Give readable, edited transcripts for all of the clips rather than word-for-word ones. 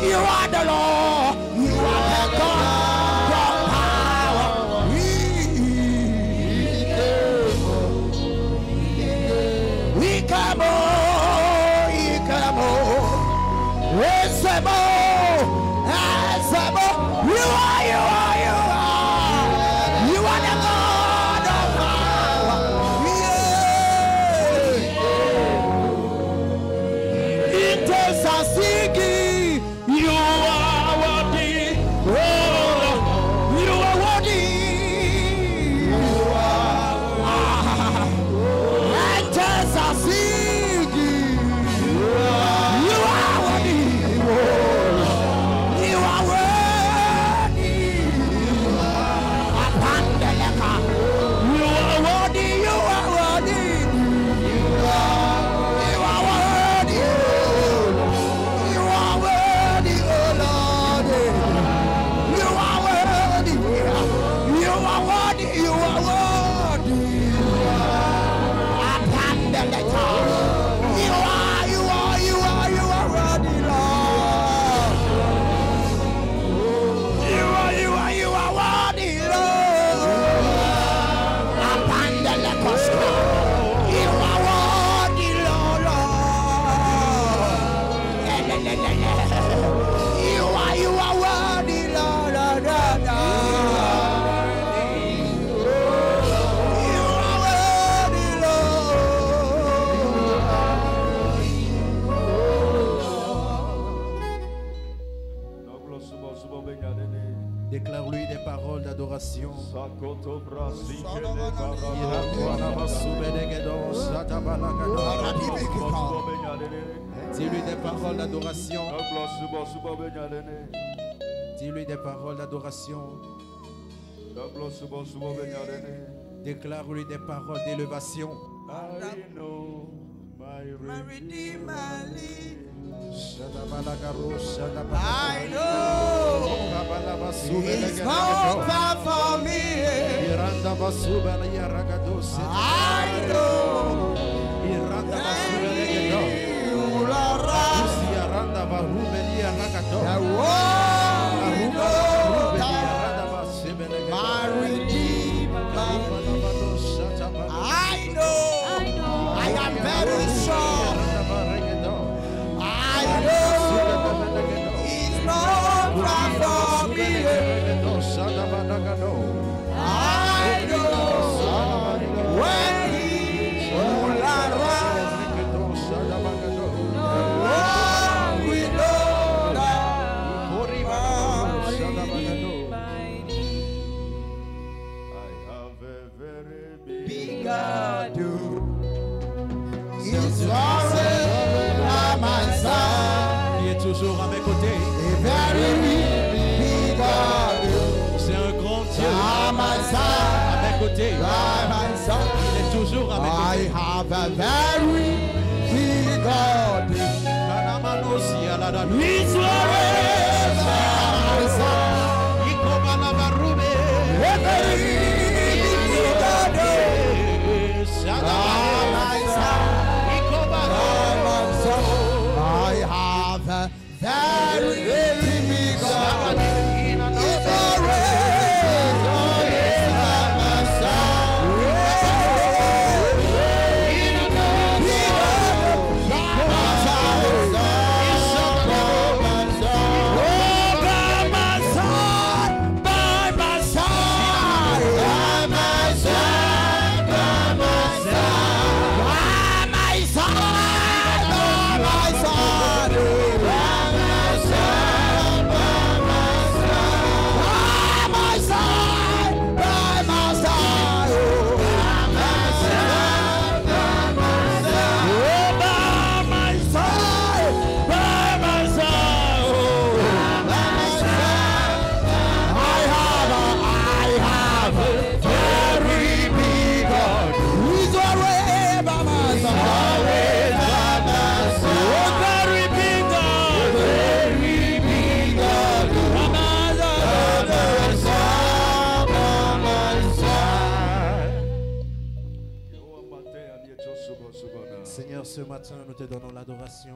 You are the Lord. You are the God. Your power. We come You are. You are the God of power. Intercessing. You are worthy. Oh, you are worthy. You are. Intercessing. You are worthy. Oh, d'adoration. Dis-lui des paroles d'adoration. Dis-lui des paroles d'adoration. Déclare-lui des paroles d'élévation. I know my Redeemer lives. I know He's gone far for me. I know my Redeemer. I know I am very sure. I know He's not far from me. I know when He will arrive. Oh, we know that I have a very big God. He's always by my side. Il est toujours à mes côtés. A very big God. C'est un grand Dieu By my side. à mes côtés. By my side. Il est toujours à mes I côtés. have a very big God. He's always by my side. A very big God. By my side. By my side. I have a very big God. He's always by my side. Seigneur, ce matin, nous te donnons l'adoration.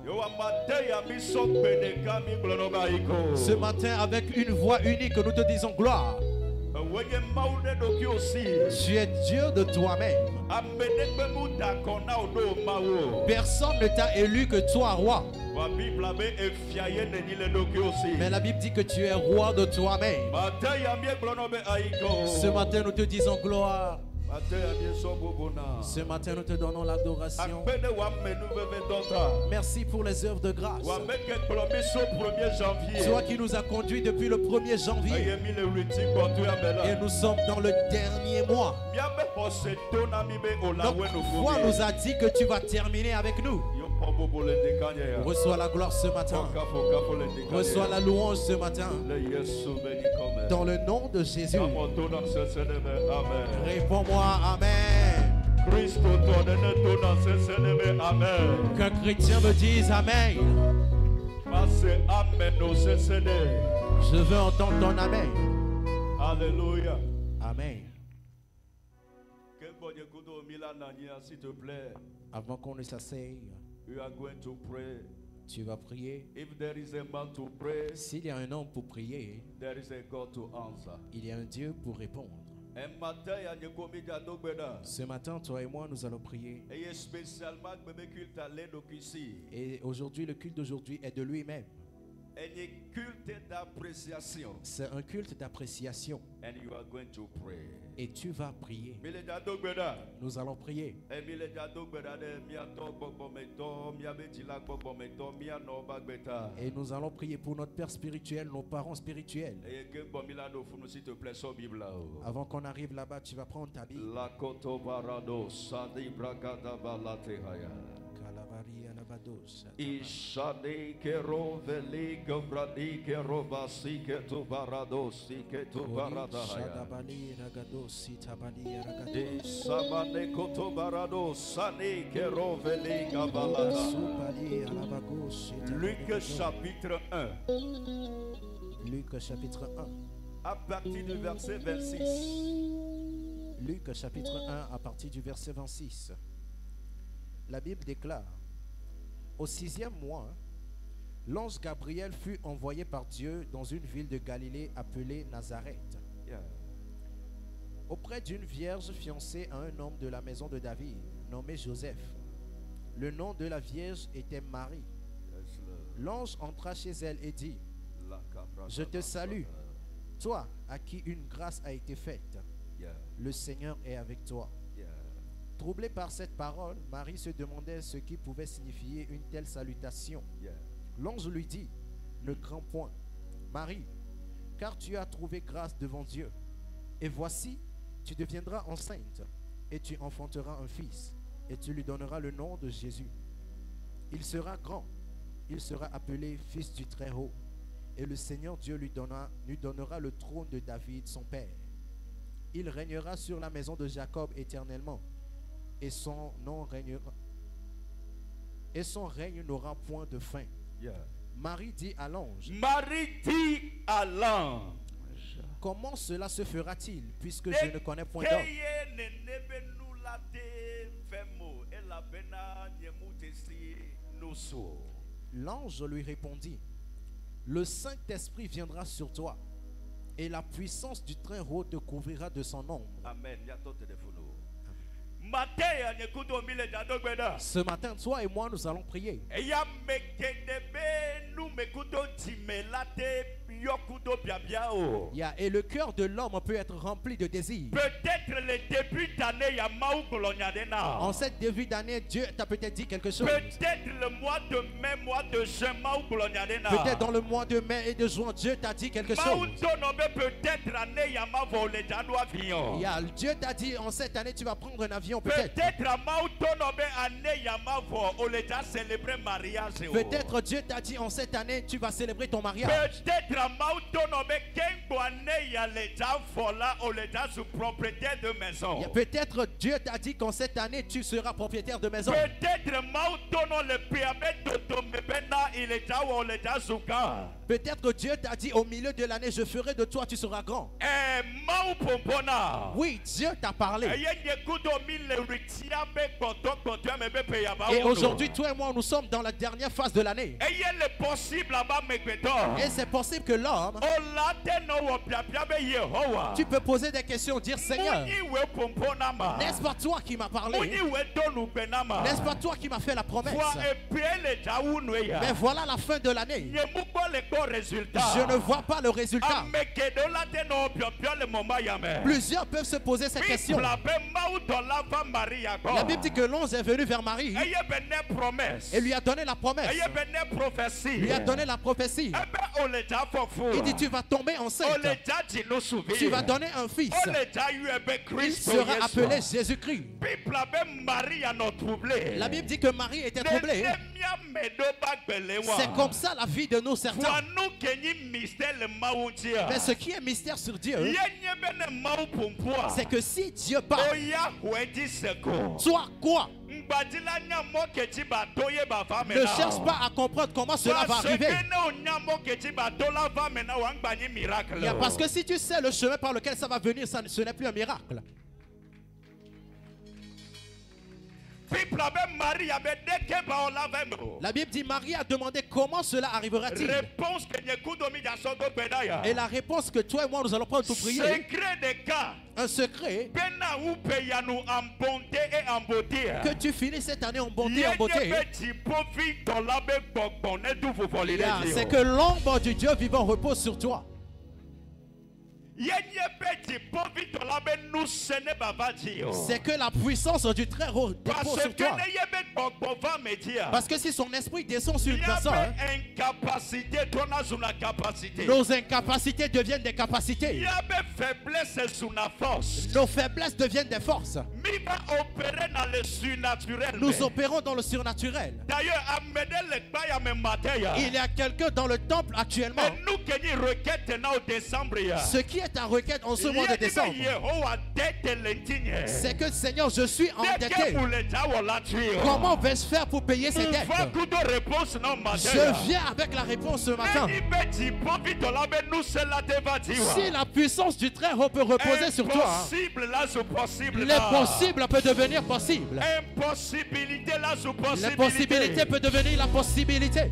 Ce matin, avec une voix unique, nous te disons gloire. Tu es Dieu de toi-même. Personne ne t'a élu que toi, roi. Mais la Bible dit que tu es roi de toi-même. Ce matin, nous te disons gloire. Ce matin, nous te donnons l'adoration. Merci pour les œuvres de grâce. Toi qui nous as conduits depuis le 1er janvier. Et nous sommes dans le dernier mois. Notre foi nous a dit que tu vas terminer avec nous. Reçois la gloire ce matin. Reçois la louange ce matin. Dans le nom de Jésus. Réponds-moi Amen. Qu'un chrétien me dise Amen. Je veux entendre ton Amen. Alléluia. Amen. S'il te plaît, avant qu'on ne s'asseye, you are going to pray. Tu vas prier. If there is a man to pray, s'il y a un homme pour prier, there is a God to answer. Il y a un Dieu pour répondre. Ce matin, toi et moi, nous allons prier. Et aujourd'hui, le culte d'aujourd'hui est de lui-même. C'est un culte d'appréciation. Et tu vas prier. Nous allons prier. Et nous allons prier pour notre Père spirituel, nos parents spirituels. Avant qu'on arrive là-bas, tu vas prendre ta Bible. Ishade kero veli gobradi kero basi ke tu baradosi ke tu baradaya. Sabane koto barado sane kero veli gabalada. Luc chapitre 1. Luc chapitre 1. À partir du verset 26. Luc chapitre 1 à partir du verset 26. La Bible déclare: au 6e mois, l'ange Gabriel fut envoyé par Dieu dans une ville de Galilée appelée Nazareth, auprès d'une vierge fiancée à un homme de la maison de David, nommé Joseph. Le nom de la vierge était Marie. L'ange entra chez elle et dit: je te salue, toi à qui une grâce a été faite. Le Seigneur est avec toi. Troublée par cette parole, Marie se demandait ce qui pouvait signifier une telle salutation. L'ange lui dit: ne crains point, Marie, car tu as trouvé grâce devant Dieu. Et voici, tu deviendras enceinte, et tu enfanteras un fils, et tu lui donneras le nom de Jésus. Il sera grand, il sera appelé Fils du Très-Haut, et le Seigneur Dieu lui donnera le trône de David, son père. Il régnera sur la maison de Jacob éternellement, et son règne n'aura point de fin. Marie dit à l'ange: comment cela se fera-t-il, puisque je ne connais point d'homme? L'ange lui répondit: le Saint-Esprit viendra sur toi, et la puissance du Très-Haut te couvrira de son ombre. Amen. Ce matin, toi et moi, nous allons prier. Et le cœur de l'homme peut être rempli de désirs. Peut-être le début d'année, en cette début d'année, Dieu t'a peut-être dit quelque chose. Peut-être le mois de mai, mois de juin, peut-être dans le mois de mai et de juin, Dieu t'a dit quelque chose. Dieu t'a dit: en cette année, tu vas prendre un avion. Peut-être Dieu t'a dit: en cette année, tu vas célébrer ton mariage. Peut-être Dieu t'a dit qu'en cette année, tu seras propriétaire de maison. Peut-être que Dieu t'a dit: au milieu de l'année, je ferai de toi, tu seras grand. Oui, Dieu t'a parlé. Et aujourd'hui, toi et moi, nous sommes dans la dernière phase de l'année. Et c'est possible que l'homme, tu peux poser des questions, dire: Seigneur, n'est-ce pas toi qui m'as parlé? N'est-ce pas toi qui m'as fait la promesse? Mais voilà la fin de l'année. Je ne vois pas le résultat. Plusieurs peuvent se poser cette question. La Bible dit que l'ange est venu vers Marie et lui a donné la promesse. Lui a donné la prophétie. Il dit: tu vas tomber enceinte. Tu vas donner un fils. Il sera appelé Jésus-Christ. La Bible dit que Marie était troublée. C'est comme ça la vie de nous certains. Mais ce qui est mystère sur Dieu, c'est que si Dieu parle, toi quoi? Ne cherche pas à comprendre comment cela va arriver. Parce que si tu sais le chemin par lequel ça va venir, ce n'est plus un miracle. La Bible dit Marie a demandé comment cela arrivera-t-il. Et la réponse que toi et moi nous allons prendre pour prier. Un secret. Que tu finis cette année en bonté et en beauté. C'est que l'ombre du Dieu vivant repose sur toi. C'est que la puissance du Très-Haut repose sur toi. Parce que si son esprit descend sur une personne, nos incapacités deviennent des capacités. Nos faiblesses deviennent des forces. Nous opérons dans le surnaturel. Il y a quelqu'un dans le temple actuellement. Ce qui est ta requête en ce mois de décembre, c'est que Seigneur, je suis endetté. Comment vais-je faire pour payer ces dettes? Je viens avec la réponse ce matin. Si la puissance du Très-Haut peut reposer sur toi, l'impossible peut devenir possible. L'impossibilité peut devenir la possibilité.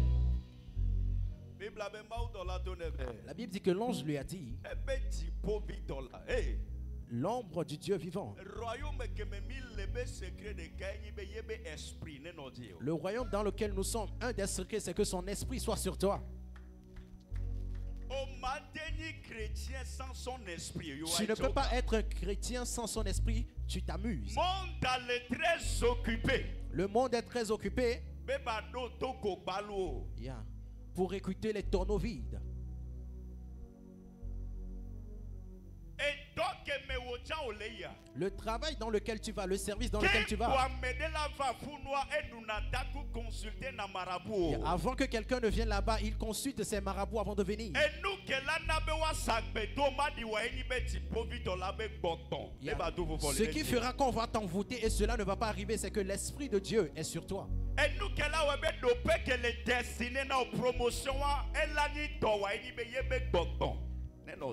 La Bible dit que l'ange lui a dit l'ombre du Dieu vivant. Le royaume dans lequel nous sommes, un des secrets, c'est que son esprit soit sur toi. Tu ne peux pas être un chrétien sans son esprit, tu t'amuses. Le monde est très occupé. Yeah. Pour écouter les tonneaux vides. Le travail dans lequel tu vas, le service dans lequel tu vas. Avant que quelqu'un ne vienne là-bas, il consulte ses marabouts avant de venir. Ce qui fera qu'on va t'envoûter et cela ne va pas arriver, c'est que l'Esprit de Dieu est sur toi.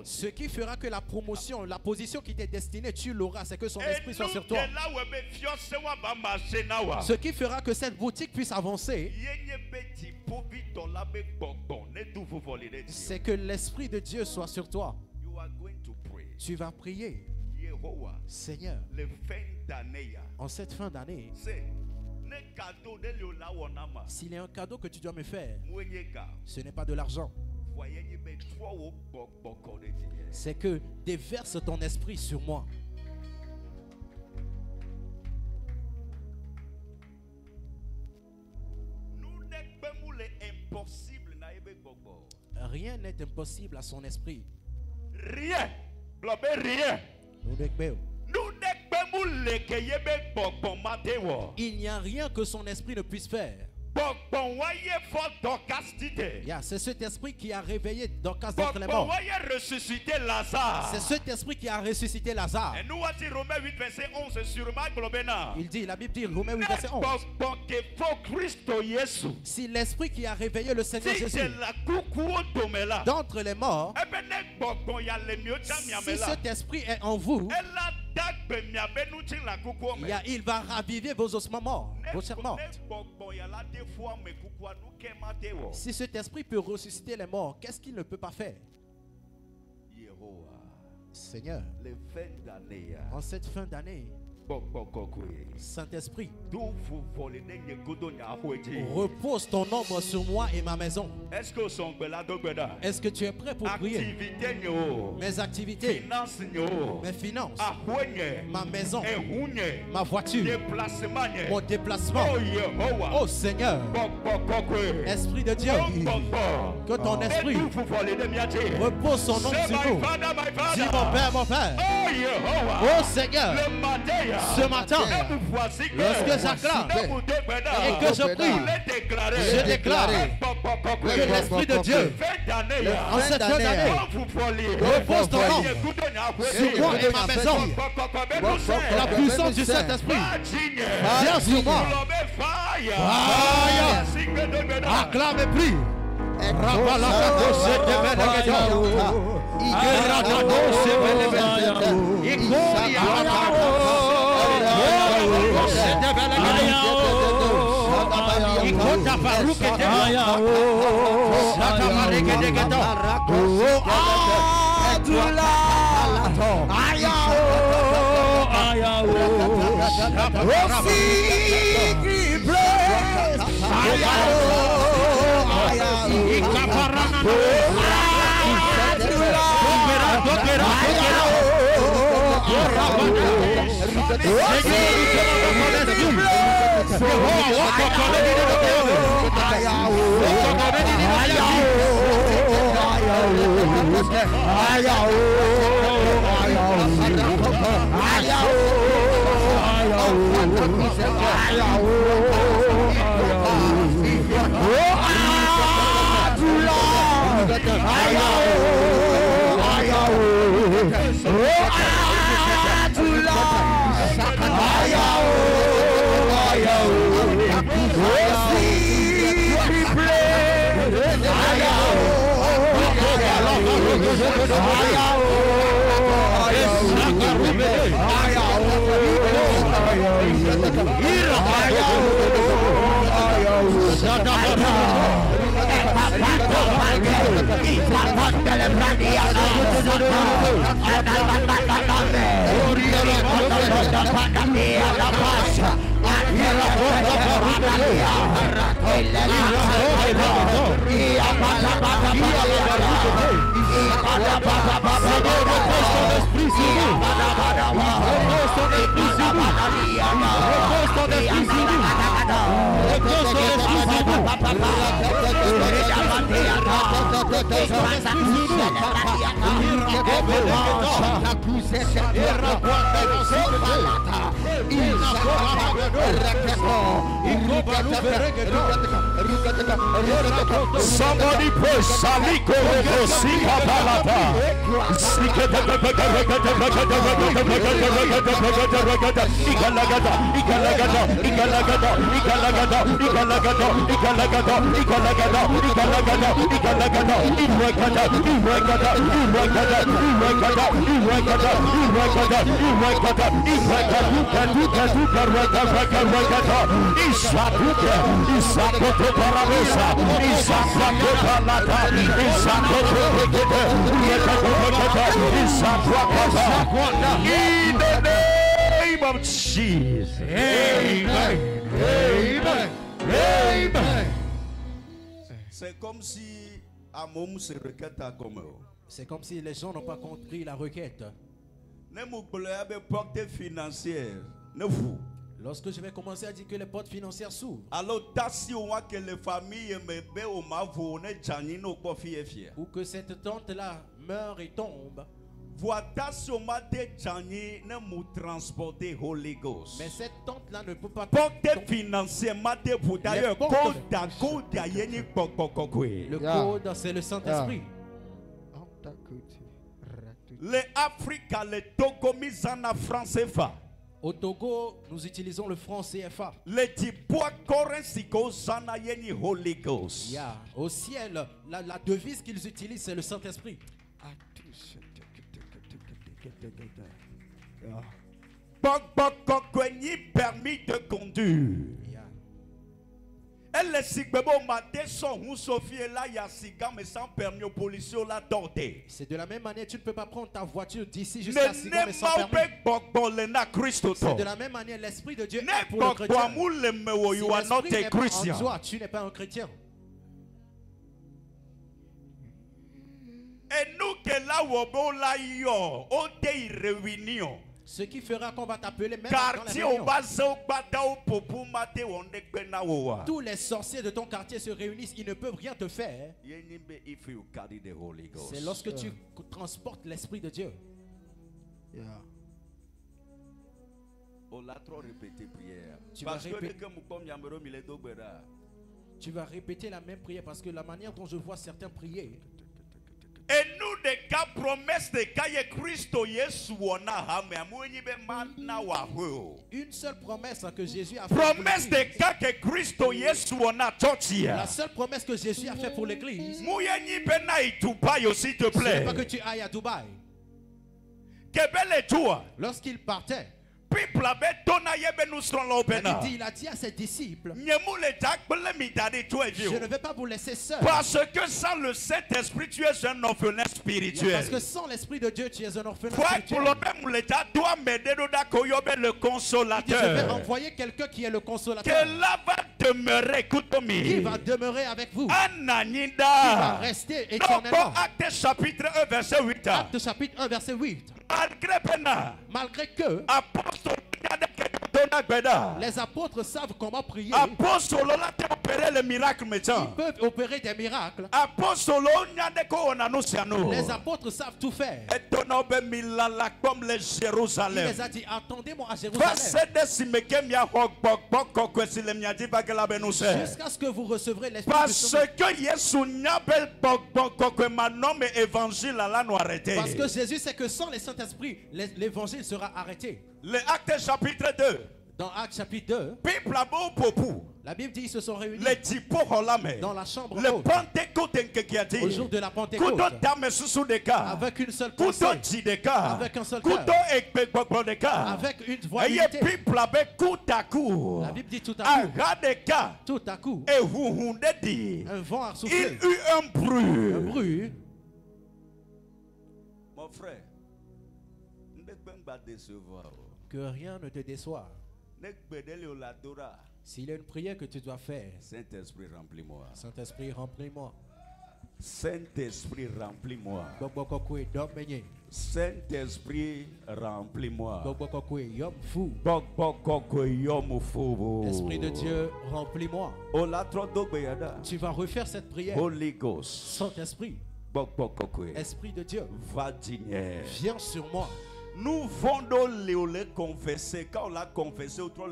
Ce qui fera que la promotion, la position qui t'est destinée, tu l'auras, c'est que son esprit soit sur toi. Ce qui fera que cette boutique puisse avancer, c'est que l'Esprit de Dieu soit sur toi. Tu vas prier. Seigneur, en cette fin d'année, s'il y a un cadeau que tu dois me faire, ce n'est pas de l'argent. C'est que déverse ton esprit sur moi. Rien n'est impossible à son esprit. Rien. Rien. Il n'y a rien que son esprit ne puisse faire. C'est cet esprit qui a réveillé Dorcas d'entre les morts. C'est cet esprit qui a ressuscité Lazare. Il dit, la Bible dit, Romains 8, verset 11. Si l'esprit qui a réveillé le Seigneur Jésus d'entre les morts, si cet esprit est en vous, il va raviver vos ossements morts, vos chairs mortes. Si cet esprit peut ressusciter les morts, qu'est-ce qu'il ne peut pas faire? Seigneur, en cette fin d'année, Saint-Esprit, repose ton ombre sur moi et ma maison. Est-ce que tu es prêt pour prier? Mes activités, mes finances, ma maison, ma voiture, mon déplacement. Oh Seigneur, Esprit de Dieu, que ton esprit repose son ombre sur nous. Dis mon Père, oh Seigneur, ce matin, lorsque j'acclame et que je prie, je déclare que l'Esprit de Dieu, en cette fin d'année, repose ton nom sur moi et ma maison. La puissance du Saint-Esprit vient sur moi. Acclame et prie. Ikota Barukete. Somebody pray Saliko Sika Palata. In the name of Jesus. Amen. Amen. Amen. C'est comme si Amom se requête à comme. C'est comme si les gens n'ont pas compris la requête. Ne m'oubliez porte financière. Ne vous. Lorsque je vais commencer à dire que les portes financières s'ouvrent, alors si on voit que les familles me au mavo ne janino ko fiefie. Ou que cette tante là meurt et tombe. Voilà si on m'a de jani ne mou transporter Holy Ghost. Mais cette tante là ne peut pas porte financièrement de vous d'ailleurs code yeni kokokokwe. Le code c'est le Saint-Esprit. Les Africains les Togo mis en France CFA. Au Togo, nous utilisons le franc CFA. Yeah. Au ciel, la devise qu'ils utilisent, c'est le Saint-Esprit. Permis de conduire. Elle est si bébé matin son ou Sophie là il y a Sigam mais sans permis aux policiers là dorté. C'est de la même manière tu ne peux pas prendre ta voiture d'ici jusqu'à Sigam mais sans permis. C'est de la même manière l'esprit de Dieu est pour le chrétien. You are not a Christian. Toi, tu n'es pas un chrétien. Et nous que là où on l'a yo, on des réunions. Ce qui fera qu'on va t'appeler même quartier dans la réunion. Tous les sorciers de ton quartier se réunissent, ils ne peuvent rien te faire. C'est lorsque tu transportes l'Esprit de Dieu. On l'a trop répété prière. Tu vas répéter la même prière parce que la manière dont je vois certains prier. Et nous des cas promesses de cas Christ Jésus une seule promesse que Jésus a fait. Promesse de cas que Christ Jésus la seule promesse que Jésus a fait pour l'église. S'il te plaît. C'est pas que tu ailles à Dubaï. Que belle toi. Lorsqu'il partait. Il a dit à ses disciples, je ne vais pas vous laisser seuls. Parce que sans le Saint-Esprit, tu es un orphelin spirituel. Parce que sans l'Esprit de Dieu, tu es un orphelin spirituel. Le consolateur. Je vais envoyer quelqu'un qui est le consolateur. Que là va demeurer, qui va demeurer avec vous. Qui Ananida. va rester éternellement. Acte chapitre 1 verset 8. Acte chapitre 1 verset 8. Malgré que les apôtres savent comment prier. Ils peuvent opérer des miracles. Les apôtres savent tout faire. Il les a dit, attendez-moi à Jérusalem. Jusqu'à ce que vous recevrez l'Esprit du Saint-Esprit. Parce que Jésus sait que sans le Saint-Esprit, l'évangile sera arrêté. Le Acte chapitre 2. Dans Acte chapitre 2, la Bible dit qu'ils se sont réunis dans la chambre haute au jour de la Pentecôte avec une seule pensée, avec un seul cœur, avec une voix unité. La Bible dit tout à coup, un vent a soufflé, il eut un bruit. Mon frère, que rien ne te déçoive. S'il y a une prière que tu dois faire, Saint-Esprit, remplis-moi. Saint-Esprit, remplis-moi. Saint-Esprit, remplis-moi. Saint-Esprit, remplis-moi. Esprit de Dieu, remplis-moi. Tu vas refaire cette prière. Holy Ghost. Saint-Esprit, Esprit de Dieu, viens sur moi. Nous vendons le confesser. Quand on l'a confessé, nous vont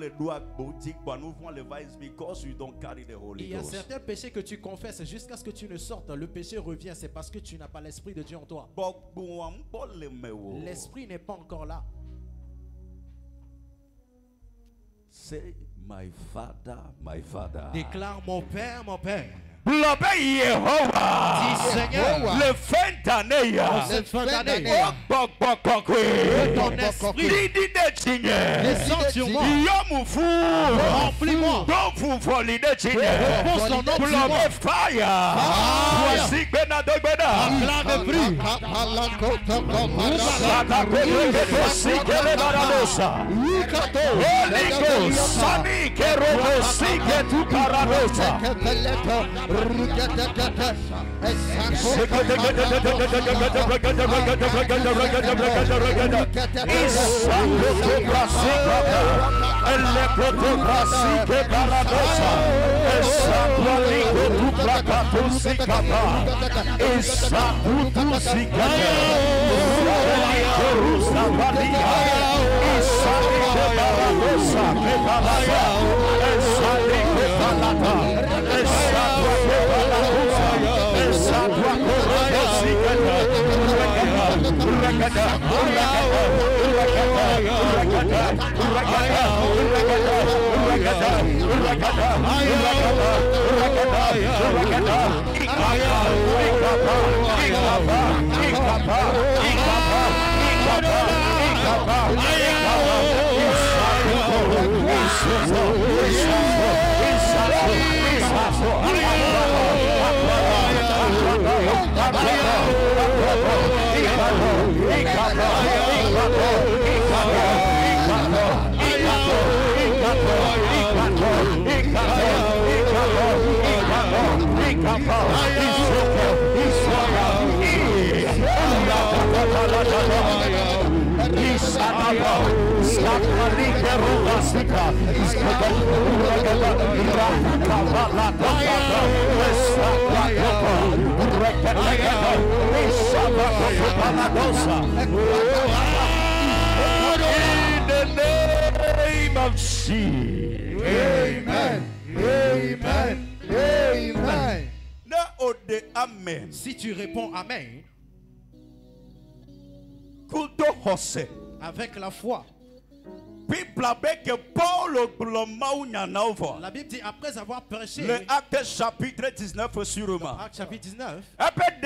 le vice because you don't carry the Holy Ghost. Il y a certains péchés que tu confesses jusqu'à ce que tu ne sortes. Le péché revient, c'est parce que tu n'as pas l'Esprit de Dieu en toi. L'Esprit n'est pas encore là. Say, my father, my father. Déclare mon Père, mon Père. Le fin d'année, ton esprit descend sur moi. Remplis-moi. Repose ton nom sur moi. Amen. Si tu réponds Amen avec la foi, La Bible dit après avoir prêché. Le Acte chapitre 19 sûrement. Acte chapitre 19. Avez-vous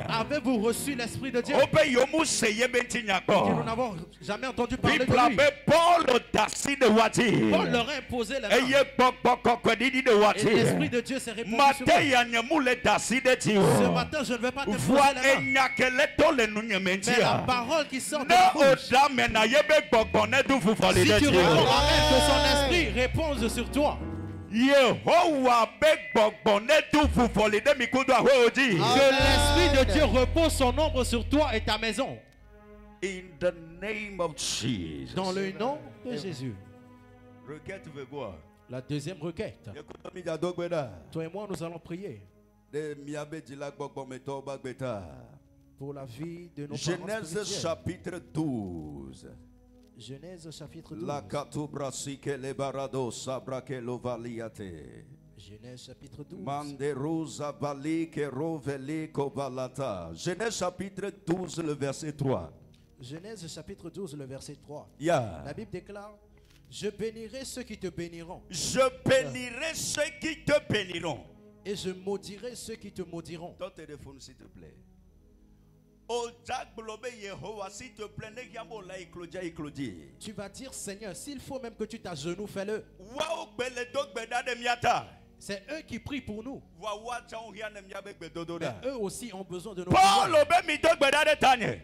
Avez-vous reçu l'Esprit de Dieu? Que nous n'avons jamais entendu parler de lui. Paul leur a imposé la main. Et l'Esprit de Dieu s'est répandu sur eux. Ce matin, je ne vais pas te poser la main. Mais la parole qui sort de la bouche. Si tu réponds amen, que son esprit réponde sur toi. Que l'Esprit de Dieu repose son ombre sur toi et ta maison. In the name of Jesus. Dans le nom de Jésus. Requête veut quoi? La deuxième requête. Toi et moi, nous allons prier pour la vie de nos parents Genèse spirituels. chapitre 12. Genèse chapitre 12. La katubrasike le barado sabrake lovaliate. Genèse chapitre 12. Manderuza balike roveli kobalata. Genèse chapitre 12 le verset 3. Genèse chapitre 12 le verset 3. Yeah. La Bible déclare: je bénirai ceux qui te béniront. Je bénirai ceux qui te béniront. Et je maudirai ceux qui te maudiront. Ton téléphone s'il te plaît. S'il te plaît, Tu vas dire: Seigneur, s'il faut même que tu t'agenouilles, fais-le. C'est eux qui prient pour nous. Mais eux aussi ont besoin de nos prières.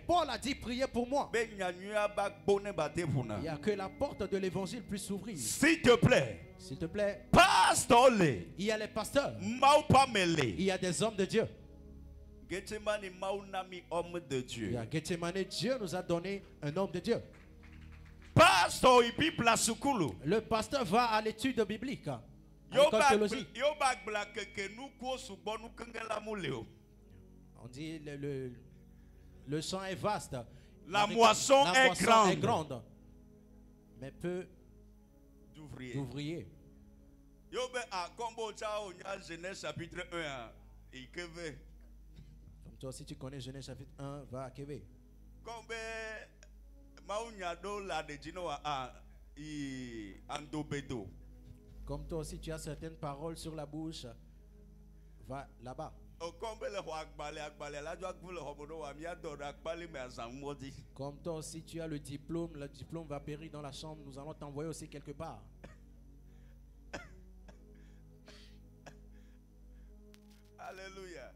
Paul a dit: priez pour moi. Il n'y a que la porte de l'évangile puisse s'ouvrir. S'il te plaît. S'il te plaît. Pasteur. Il y a les pasteurs. Il y a des hommes de Dieu. Homme de Dieu. Il y a Gethsemane, Dieu nous a donné un homme de Dieu. Pasteur, le pasteur va à l'étude biblique. À l'école théologique. On dit le champ est vaste. La moisson est grande. Mais peu d'ouvriers. Genèse chapitre 1. Comme toi, si tu connais Genèse chapitre 1, va à Québec. Comme toi aussi, tu as certaines paroles sur la bouche, va là-bas. Comme toi aussi, tu as le diplôme va périr dans la chambre, nous allons t'envoyer aussi quelque part. Alléluia.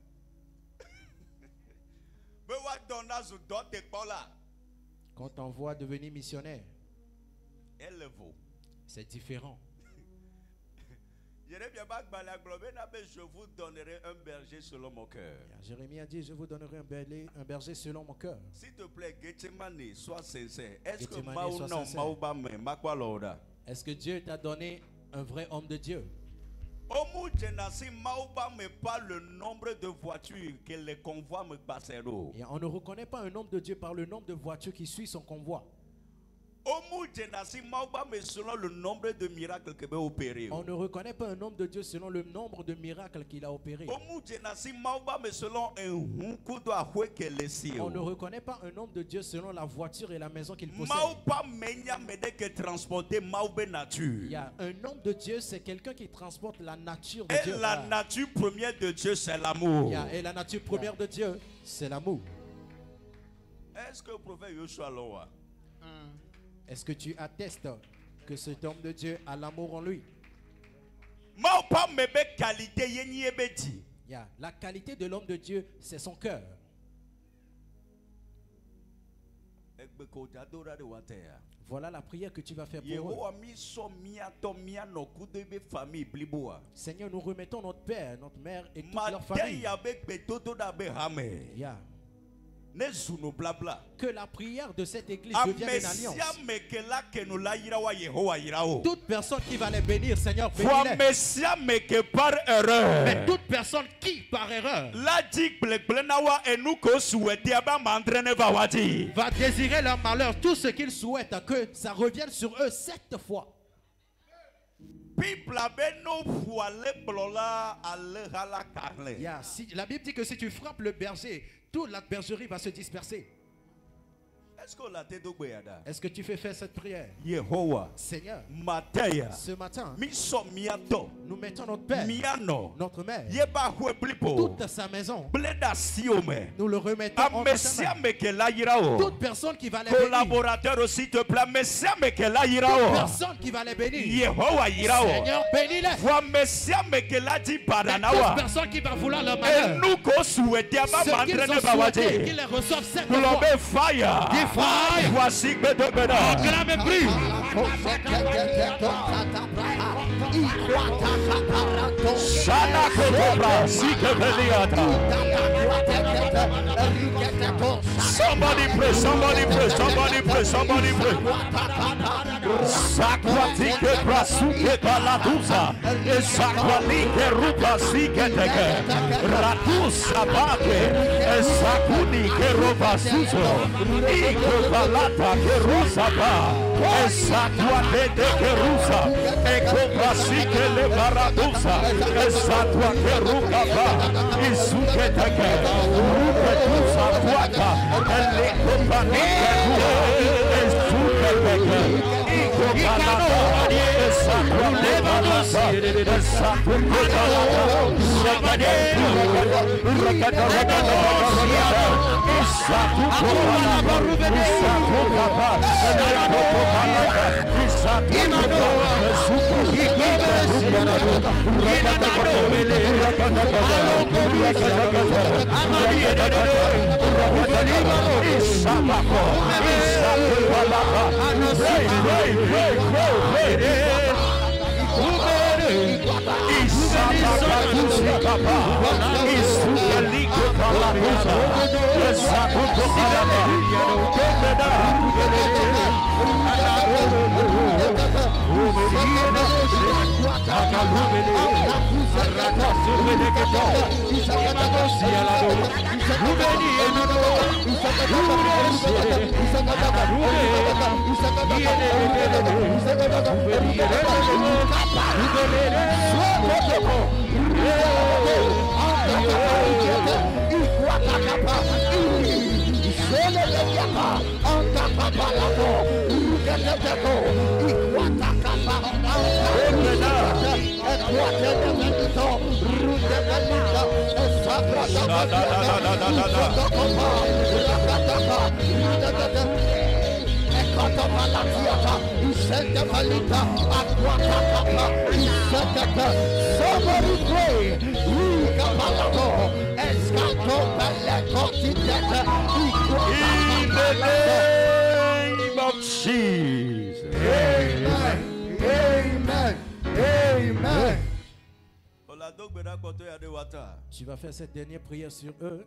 Quand on voit devenir missionnaire, c'est différent. Je vous donnerai un berger selon mon cœur. Jérémie a dit: je vous donnerai un berger selon mon cœur. S'il te plaît, Gethsemane, sois sincère. Est-ce que Dieu t'a donné un vrai homme de Dieu? Pas le nombre de voitures que les convois me passeront. Et on ne reconnaît pas un homme de Dieu par le nombre de voitures qui suivent son convoi. Selon le nombre de miracles qu'il a opéré. On ne reconnaît pas un homme de Dieu selon le nombre de miracles qu'il a opéré. On ne reconnaît pas un homme de Dieu selon la voiture et la maison qu'il possède. Il y a un homme de Dieu, c'est quelqu'un qui transporte la nature de Dieu. Et la nature première de Dieu, c'est l'amour. Et la nature première de Dieu, c'est l'amour. Est-ce que le prophète Yoshua Loa? Est-ce que tu attestes que cet homme de Dieu a l'amour en lui? La qualité de l'homme de Dieu, c'est son cœur. Voilà la prière que tu vas faire pour eux. Seigneur, nous remettons notre père, notre mère et toute leur famille. Que la prière de cette église devienne une alliance. Toute personne qui va les bénir, Seigneur, bénis-les. Mais toute personne qui, par erreur, va désirer leur malheur, tout ce qu'ils souhaitent, que ça revienne sur eux 7 fois. La Bible dit que si tu frappes le berger, toute la bergerie va se disperser. Est-ce que tu fais faire cette prière? Seigneur, ce matin, nous mettons notre père, notre mère, toute sa maison, nous le remettons en ta main. Toute personne qui va les bénir, collaborateur aussi te plaît, toute personne qui va les bénir, Seigneur, bénis-les. Toute personne qui va vouloir leur malheur, ceux qu'ils ont souhaité qu'ils les reçoivent cette fois. Voici que de bénin. Acclamez plus. Somebody pray, somebody pray, somebody pray, somebody pray. Sakwatike brasuke baladuza, esakwalike rupa siketeke, ratusa bake, esakuni ke roba suzo, iko balata ke rusa ba, esakwatete ke rusa, eko brasike le baradusa, esakwate ruka ba, isuketeke, ruke tusa kwaka, eleko panike ruka, esuketeke, iko balata, esakwate balata, esakwate Somebody pray. In the name of Jesus. Amen. Amen. Amen. Tu vas faire cette dernière prière sur eux.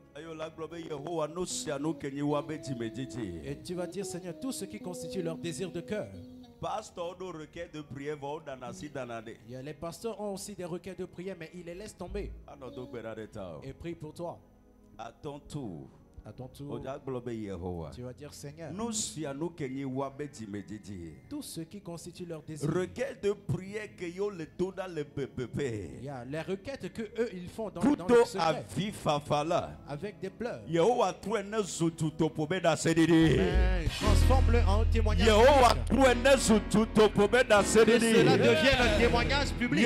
Et tu vas dire, Seigneur, tout ce qui constitue leur désir de cœur. Les pasteurs ont aussi des requêtes de prière, mais ils les laissent tomber. Et prie pour toi. À ton tour. À ton tour, tu vas dire, Seigneur, tout ce qui constitue leur désir, requête de prière que yo le donne le bébé. Les requêtes que eux ils font dans le secret, avec des pleurs, transforme-le en témoignage public. Que cela devienne un témoignage public.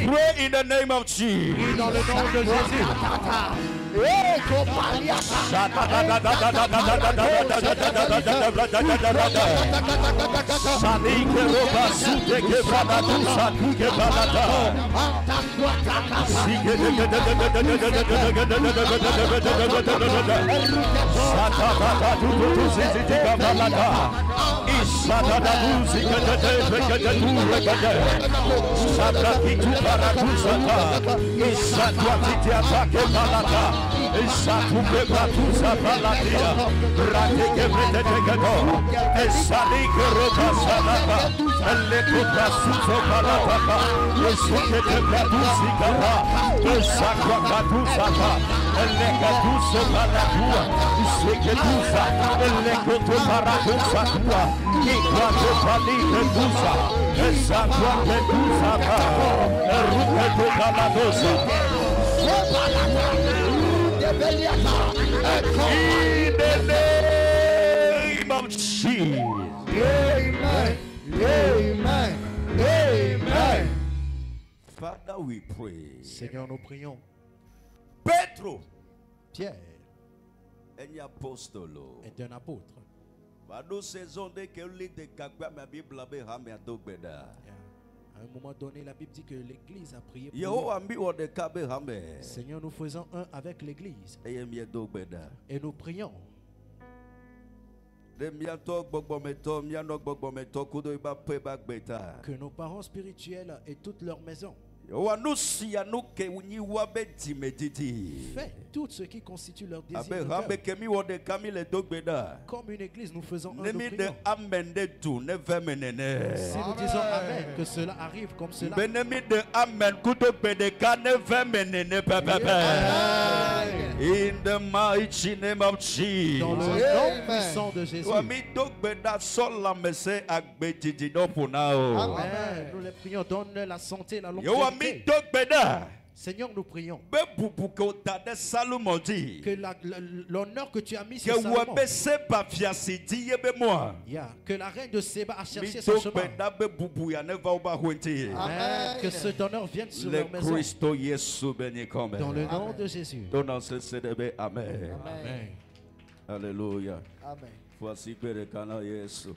Pray in the name of Jesus. Dans le nom de Jésus. In the name of Jesus. Amen. Amen. Amen. Father, we pray. Seigneur, nous prions. Pedro Pierre est un apostolo. est un apôtre. Vado saison de que lit de kakwa ma Bible be ha me adogbeda. À un moment donné, la Bible dit que l'Église a prié pour Yo lui. ambi wo de ka be ha me. Seigneur, nous faisons un avec l'Église Eye mi adogbeda. et nous prions. De mi ato gbogbo meto, mi ano gbogbo meto kudo iba pe ba gbeta. Que nos parents spirituels et toute leur maison Yo anu si anu ke unyi wa be timediti. fait tout ce qui constitue leur désir Abe de ha cœur. be ke mi wo de ka mi le dogbeda. Comme une église, nous faisons un, Ne nous mi de prions. amen de tu ne ve menene. Si nous disons Amen, que cela arrive comme cela. Benemi de amen kudo gbede ka ne ve menene pepepe. In the mighty name of Jesus. Dans le nom puissant de Jésus. Wami dogbeda sola mese agbetiti do punao. Amen. Nous les prions. Donne la santé, la Yo wami longévité. dogbeda. Seigneur, nous prions Be bubu ko tade Salomon dit. que l'honneur que tu as mis Que sur Salomon, wabe se pa fiasi di yebe moi. que la reine de Séba a Mi cherché son chemin. dogbeda be bubu ya ne va oba huenti. Amen. Que cet honneur vienne sur Le leur maison. Christo Yesu beni come. Dans le nom de Jésus. Donnons ce CDB. Amen. Amen. Alléluia. Amen. Voici Berekana Yesu.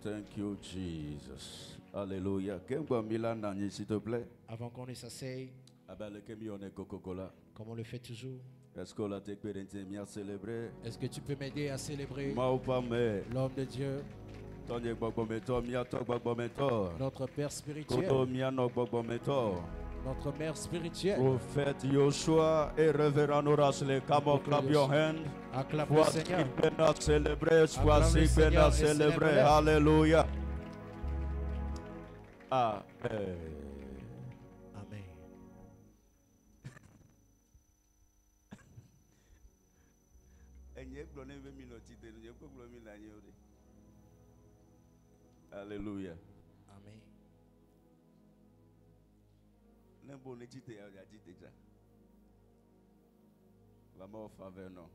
Thank you, Jesus. Alléluia. Kemba Milan Nani, s'il te plaît. Avant qu'on ne s'asseye, Abel Kemi on est Coca-Cola. comme on le fait toujours, Est-ce qu'on l'a été célébré? est-ce que tu peux m'aider à célébrer Ma ou pas mais. l'homme de Dieu, Tony Bogometo, Miato Bogometo. notre Père spirituel, Koto Miano Bogometo. notre Mère spirituelle? Prophète Yoshua et révérend Horace le Camo, clap your hand. Acclame le Voici Seigneur. Bena célébré, voici le Seigneur Bena et célébré. célèbre-le. Alléluia. Amen. Amen. Alléluia. Amen. Vamos faveur non.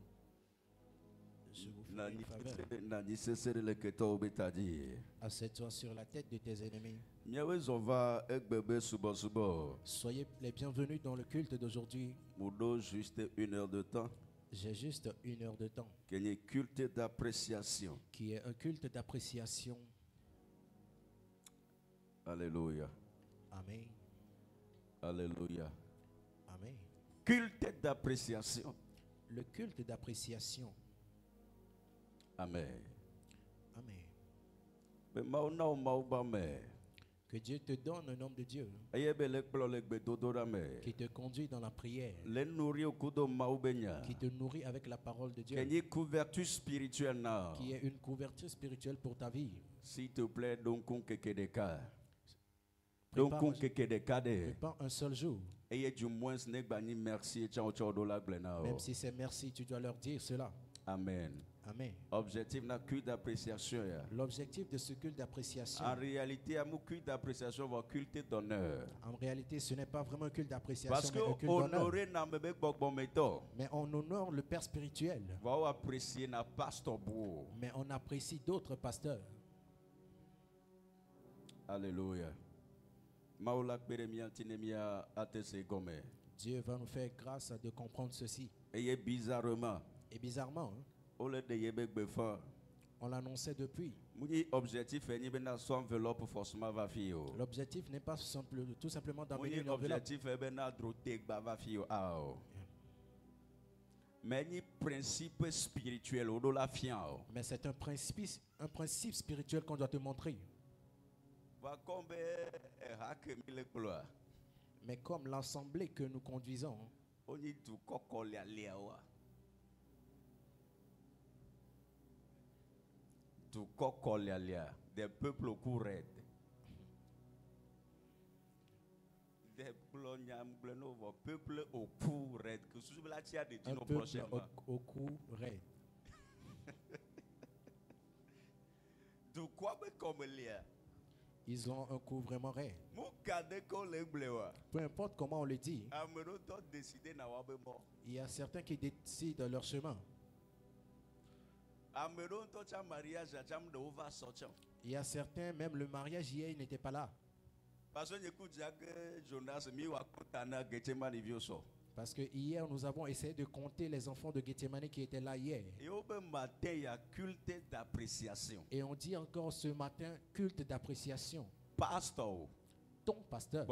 Je vous fais une faveur. Nani cesser le keto obetadi. Assieds-toi sur la tête de tes ennemis. Miawe zova ekbebe subo subo. Soyez les bienvenus dans le culte d'aujourd'hui. Mudo juste 1 heure de temps. J'ai juste 1 heure de temps, Qu'il y ait culte d'appréciation. qui est un culte d'appréciation. Alléluia. Amen. Alléluia. Amen. Culte d'appréciation. Le culte d'appréciation. Amen. Amen. Mais mauna o mauba me. Que Dieu te donne un homme de Dieu Ayebe lekplo lekbe dodora me. qui te conduit dans la prière, Le nourrir au kudo maubenya. qui te nourrit avec la parole de Dieu, Qu'il y ait couverture spirituelle na. qui est une couverture spirituelle pour ta vie. S'il te plaît, donc on kekedeka. Prépare Donc on un- kekedeka de. Pas un seul jour. Ayez du moins ne bani merci et ciao ciao do la glena. Même si c'est merci, tu dois leur dire cela. Amen. Amen. Objectif na culte d'appréciation ya. L'objectif de ce culte d'appréciation, En réalité, à mon culte d'appréciation va culte d'honneur. en réalité, ce n'est pas vraiment un culte Parce d'appréciation, que mais un culte d'honneur. honorer na mebe gbogbo meto. Mais on honore le Père spirituel, Va apprécier na pasteur beau. mais on apprécie d'autres pasteurs. Alléluia. Maola kberemia tinemia atese gome. Dieu va nous faire grâce de comprendre ceci. Et bizarrement, Et bizarrement, hein, au lieu de yebe gbefa, on l'annonçait depuis. mon objectif est ni na son enveloppe forcément va fio. L'objectif n'est pas tout simplement d'amener Mon une enveloppe. objectif est na drote va fio ao. Mais ni principe spirituel au do la fiao. Mais c'est un principe spirituel qu'on doit te montrer. Va combe hakemi le gloire. Mais comme l'assemblée que nous conduisons, On y du coco le aliawa. Du coco le alia. Des peuples au cou raide. Des peuples au cou raide. Que ce soit la tia de un Dino peuple prochainement. au cou raide. Du quoi mais comme lia. Ils ont un coup vraiment raide. Peu importe comment on le dit, il y a certains qui décident leur chemin. Il y a certains, même le mariage hier, il n'était pas là. Parce que hier, nous avons essayé de compter les enfants de Gethsemane qui étaient là hier. Et on dit encore ce matin, culte d'appréciation. Pasteur, ton pasteur,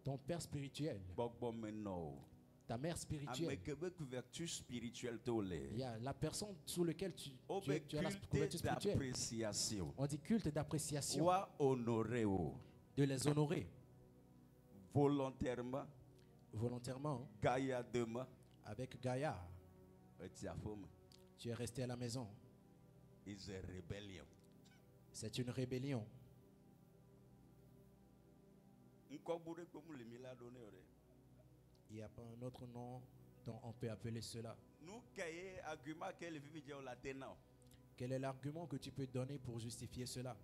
ton père spirituel, ta mère spirituelle, il y a la personne sous laquelle tu as la couverture spirituelle. On dit culte d'appréciation. De les honorer. Volontairement. Avec Gaïa. Tu es resté à la maison. C'est une rébellion. Il n'y a pas un autre nom dont on peut appeler cela. Quel est l'argument que tu peux donner pour justifier cela?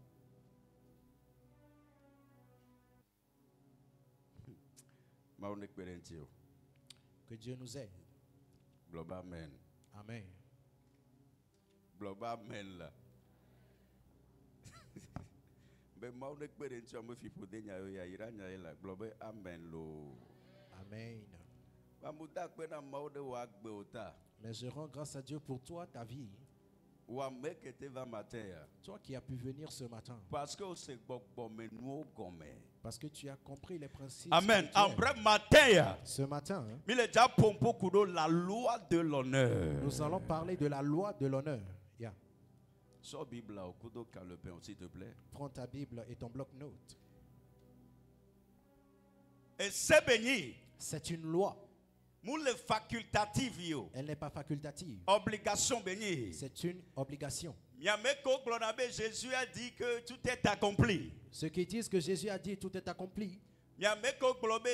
Que Dieu nous aide. Amen. Amen. Amen. Mais je rends grâce à Dieu pour toi, ta vie. Toi qui as pu venir ce matin. Parce que tu as compris les principes. Amen. Ce matin, la loi de l'honneur. Nous allons parler de la loi de l'honneur. Bible au couteau calepin, s'il te plaît. Prends ta Bible et ton bloc-notes. Et c'est béni. C'est une loi. Elle n'est pas facultative. Obligation bénie. C'est une obligation. Jésus a dit que tout est accompli. Ceux qui disent que Jésus a dit tout est accompli.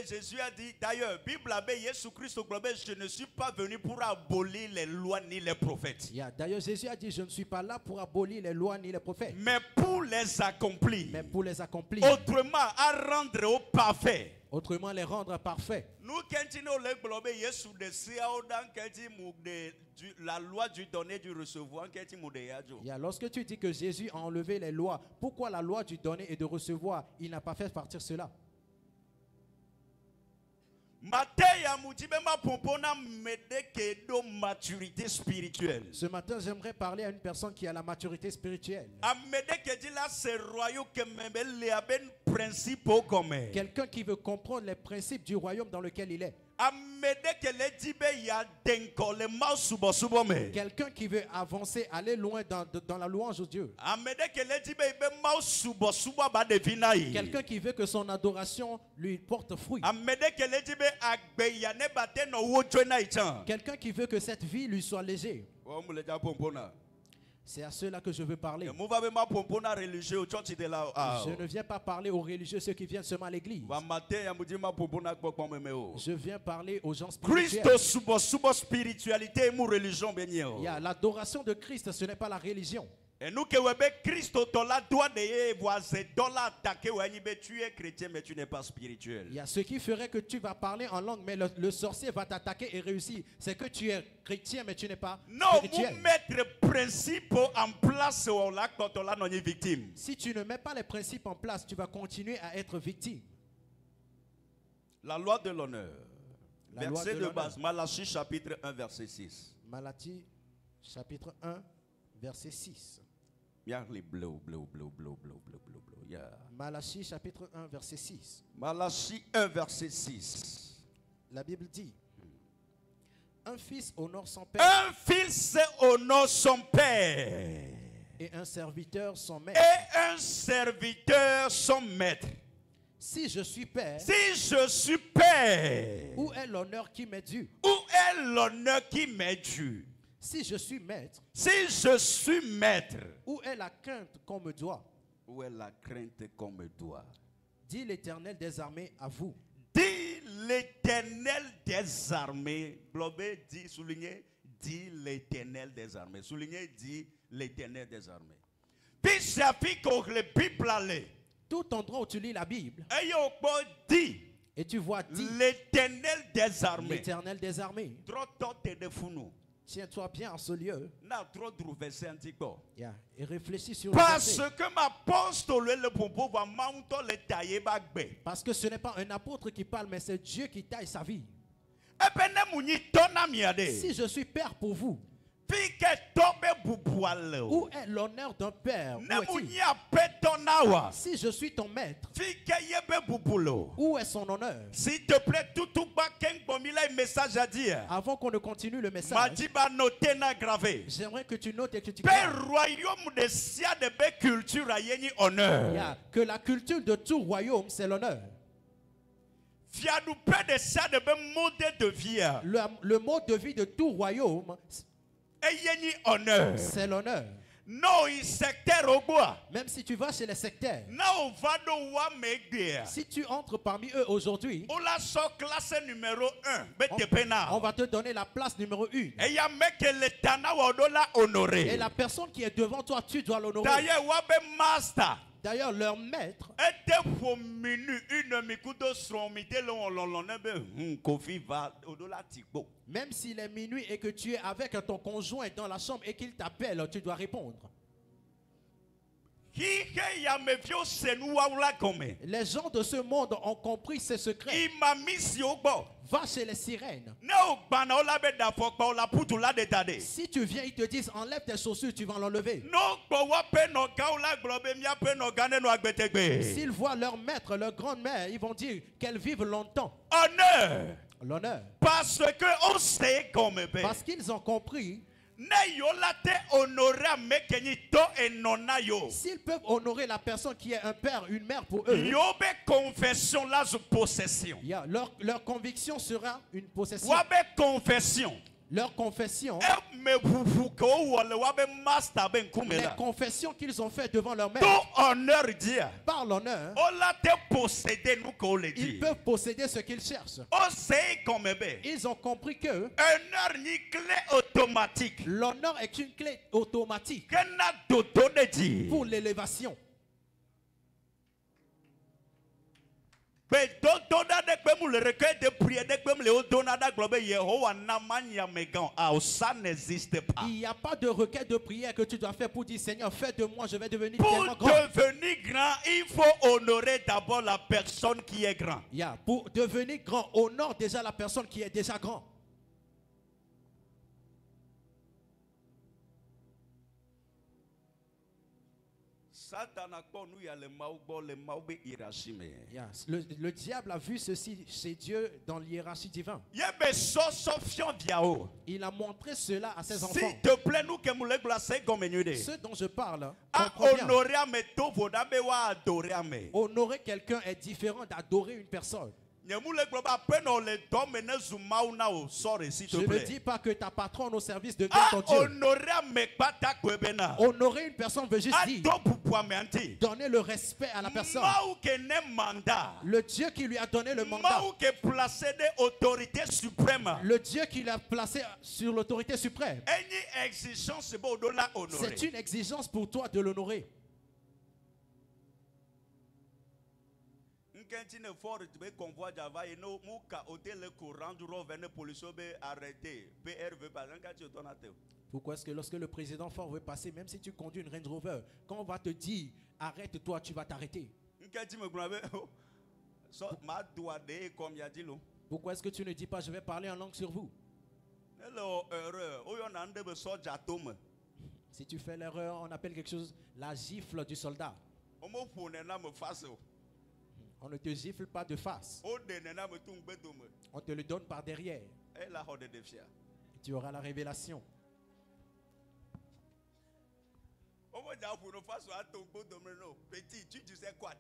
Jésus a dit, d'ailleurs, Bible Jésus Christ, je ne suis pas venu pour abolir les lois ni les prophètes. D'ailleurs, Jésus a dit, je ne suis pas là pour abolir les lois ni les prophètes. Mais pour les accomplir. Autrement, à rendre au parfait. Autrement, les rendre parfaits. La loi du donner, du recevoir. Lorsque tu dis que Jésus a enlevé les lois, pourquoi la loi du donner et de recevoir, il n'a pas fait partir cela? Maturité spirituelle. Ce matin, j'aimerais parler à une personne qui a la maturité spirituelle. Quelqu'un qui veut comprendre les principes du royaume dans lequel il est. Quelqu'un qui veut avancer, aller loin dans la louange de Dieu. Quelqu'un qui veut que son adoration lui porte fruit. Quelqu'un qui veut que cette vie lui soit légère. C'est à ceux-là que je veux parler. Je ne viens pas parler aux religieux, ceux qui viennent seulement à l'église. Je viens parler aux gens spirituels. L'adoration de Christ, ce n'est pas la religion. Et nous que Christ la doit tu es chrétien mais tu n'es pas spirituel. Il y a ce qui ferait que tu vas parler en langue mais le sorcier va t'attaquer et réussir. C'est que tu es chrétien mais tu n'es pas spirituel. Non, mettre principe en place quand on l'a victime. Si tu ne mets pas les principes en place, tu vas continuer à être victime. La loi de l'honneur. Verset de base, Malachie chapitre 1 verset 6. Malachie chapitre 1 verset 6. Malachie chapitre 1 verset 6. Malachie 1 verset 6. La Bible dit: un fils honore son père. Un fils honore son père. Et un serviteur son maître. Et un serviteur son maître. Si je suis père. Si je suis père. Où est l'honneur qui m'est dû? Où est l'honneur qui m'est dû? Si je suis maître. Si je suis maître. Où est la crainte qu'on me doit? Où est la crainte qu'on me doit? Dit l'Éternel des armées à vous. Dit l'Éternel des armées. Globé dit, souligné, dit l'Éternel des armées. Souligné, dit l'Éternel des armées. Puis c'est qu'on le Bible allait. Tout endroit où tu lis la Bible, dit, et tu vois dit l'Éternel des armées. l'Éternel des armées. Tiens-toi bien en ce lieu. Yeah. Et réfléchis sur parce le verset. que Parce que ce n'est pas un apôtre qui parle, mais c'est Dieu qui taille sa vie. Si je suis père pour vous, où est l'honneur d'un père? Où est-il? Si je suis ton maître, où est son honneur? S'il te plaît, tout message à dire. Avant qu'on ne continue le message, j'aimerais que tu notes et que tu honneur. Que la culture de tout royaume, c'est l'honneur. Le mode de vie de tout royaume, c'est l'honneur. Même si tu vas chez les sectaires, si tu entres parmi eux aujourd'hui, on va te donner la place numéro 1. Et la personne qui est devant toi, tu dois l'honorer. D'ailleurs, leur maître, même s'il est minuit et que tu es avec ton conjoint dans la chambre et qu'il t'appelle, tu dois répondre. Les gens de ce monde ont compris ces secrets. Va chez les sirènes. Si tu viens, ils te disent enlève tes chaussures, tu vas l'enlever. S'ils voient leur maître, leur grand-mère, ils vont dire qu'elles vivent longtemps. Honneur. L'honneur. Parce qu'ils ont compris. S'ils peuvent honorer la personne qui est un père, une mère pour eux, leur conviction sera une possession. Leur confession, les confessions qu'ils ont faites devant leur mère, par l'honneur, ils peuvent posséder ce qu'ils cherchent. Ils ont compris que l'honneur est une clé automatique pour l'élévation. Il n'y a pas de requête de prière que tu dois faire pour dire Seigneur, fais de moi, je vais devenir tellement grand. Pour devenir grand, il faut honorer d'abord la personne qui est grand. Pour devenir grand, honore déjà la personne qui est déjà grand. Le diable a vu ceci chez Dieu dans l'hiérarchie divine. Il a montré cela à ses enfants. S'il te plaît, ceux dont je parle, honorer quelqu'un est différent d'adorer une personne. Je ne dis pas que ta patronne au service devient ton Dieu. Honorer une personne veut juste dire donner le respect à la personne. Le Dieu qui lui a donné le mandat. Le Dieu qui l'a placé sur l'autorité suprême. C'est une exigence pour toi de l'honorer. Pourquoi est-ce que lorsque le président Ford veut passer, même si tu conduis une Range Rover, quand on va te dire arrête-toi, tu vas t'arrêter? Pourquoi est-ce que tu ne dis pas je vais parler en langue sur vous? Si tu fais l'erreur, on appelle quelque chose la gifle du soldat. On ne te gifle pas de face. On te le donne par derrière. Et tu auras la révélation. Petit, tu disais quoi,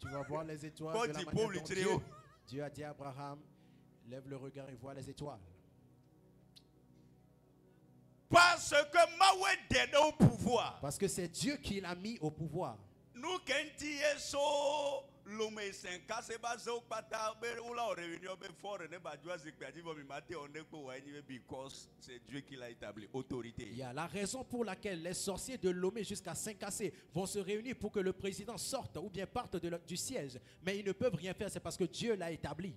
tu vas voir les étoiles de la manière dont Dieu a dit à Abraham, lève le regard et vois les étoiles. Parce que Maoué est au pouvoir. Parce que c'est Dieu qui l'a mis au pouvoir. Nous, quand il est so Because c'est Dieu qui l'a établi, autorité. Il y a la raison pour laquelle les sorciers de Lomé jusqu'à Saint-Cassé vont se réunir pour que le président sorte ou bien parte du siège. Mais ils ne peuvent rien faire, c'est parce que Dieu l'a établi.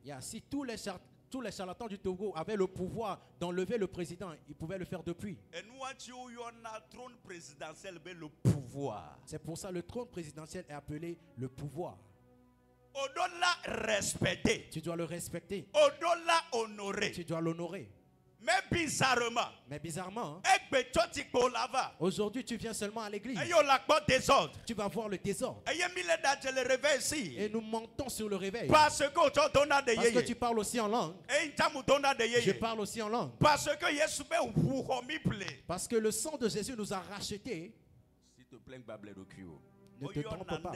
Il y a, si tous les charlatans du Togo avaient le pouvoir d'enlever le président, ils pouvaient le faire depuis. C'est pour ça que le trône présidentiel est appelé le pouvoir. Respecter. Tu dois le respecter. Honorer. Tu dois l'honorer. Mais bizarrement, aujourd'hui tu viens seulement à l'église. Tu vas voir le désordre. Et nous montons sur le réveil. Parce que tu parles aussi en langue. Je parle aussi en langue. Parce que le sang de Jésus nous a rachetés. S'il te plaît, ne te trompe pas.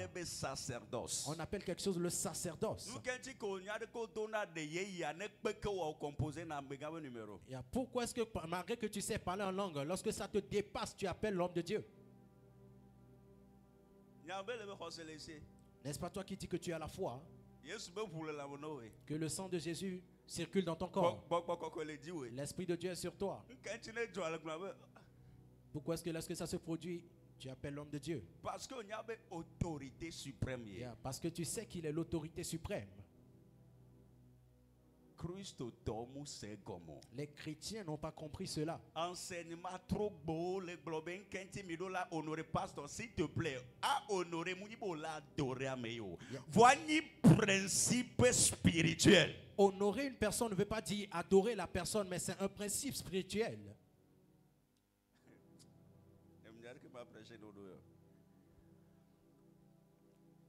On appelle quelque chose le sacerdoce. Et pourquoi est-ce que malgré que tu sais parler en langue, lorsque ça te dépasse, tu appelles l'homme de Dieu? N'est-ce pas toi qui dis que tu as la foi? Que le sang de Jésus circule dans ton corps. L'Esprit de Dieu est sur toi. Pourquoi est-ce que lorsque ça se produit, tu appelles l'homme de Dieu? Parce qu'il y avait autorité suprême. Parce que tu sais qu'il est l'autorité suprême. Les chrétiens n'ont pas compris cela. Enseignement trop beau, les globins midola honorer pasteur, s'il te plaît, à honorer la adorer à meilleur. Voici principe spirituel. Honorer une personne ne veut pas dire adorer la personne, mais c'est un principe spirituel.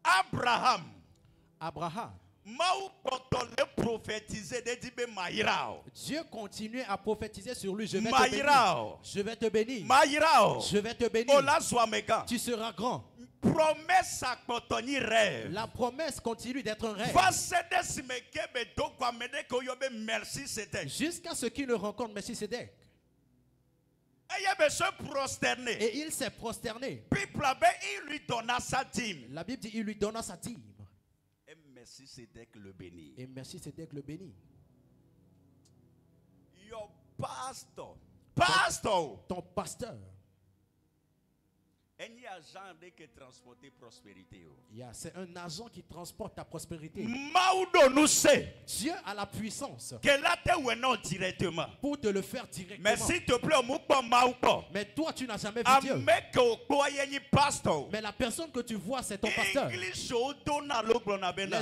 Abraham. Dieu continuait à prophétiser sur lui. Je vais te bénir. Je vais te bénir. Je vais te bénir. Tu seras grand. La promesse continue d'être un rêve. Jusqu'à ce qu'il ne rencontre Melchisédek. Et il s'est prosterné. Il lui donna sa dîme. La Bible dit il lui donna sa dîme. Et Melchisédek le bénit. Et Melchisédek le bénit. Your pastor. Ton pasteur. C'est un agent qui transporte ta prospérité. Dieu a la puissance pour te le faire directement. Mais s'il te plaît, mais toi tu n'as jamais vu Dieu. Mais la personne que tu vois, c'est ton pasteur. Les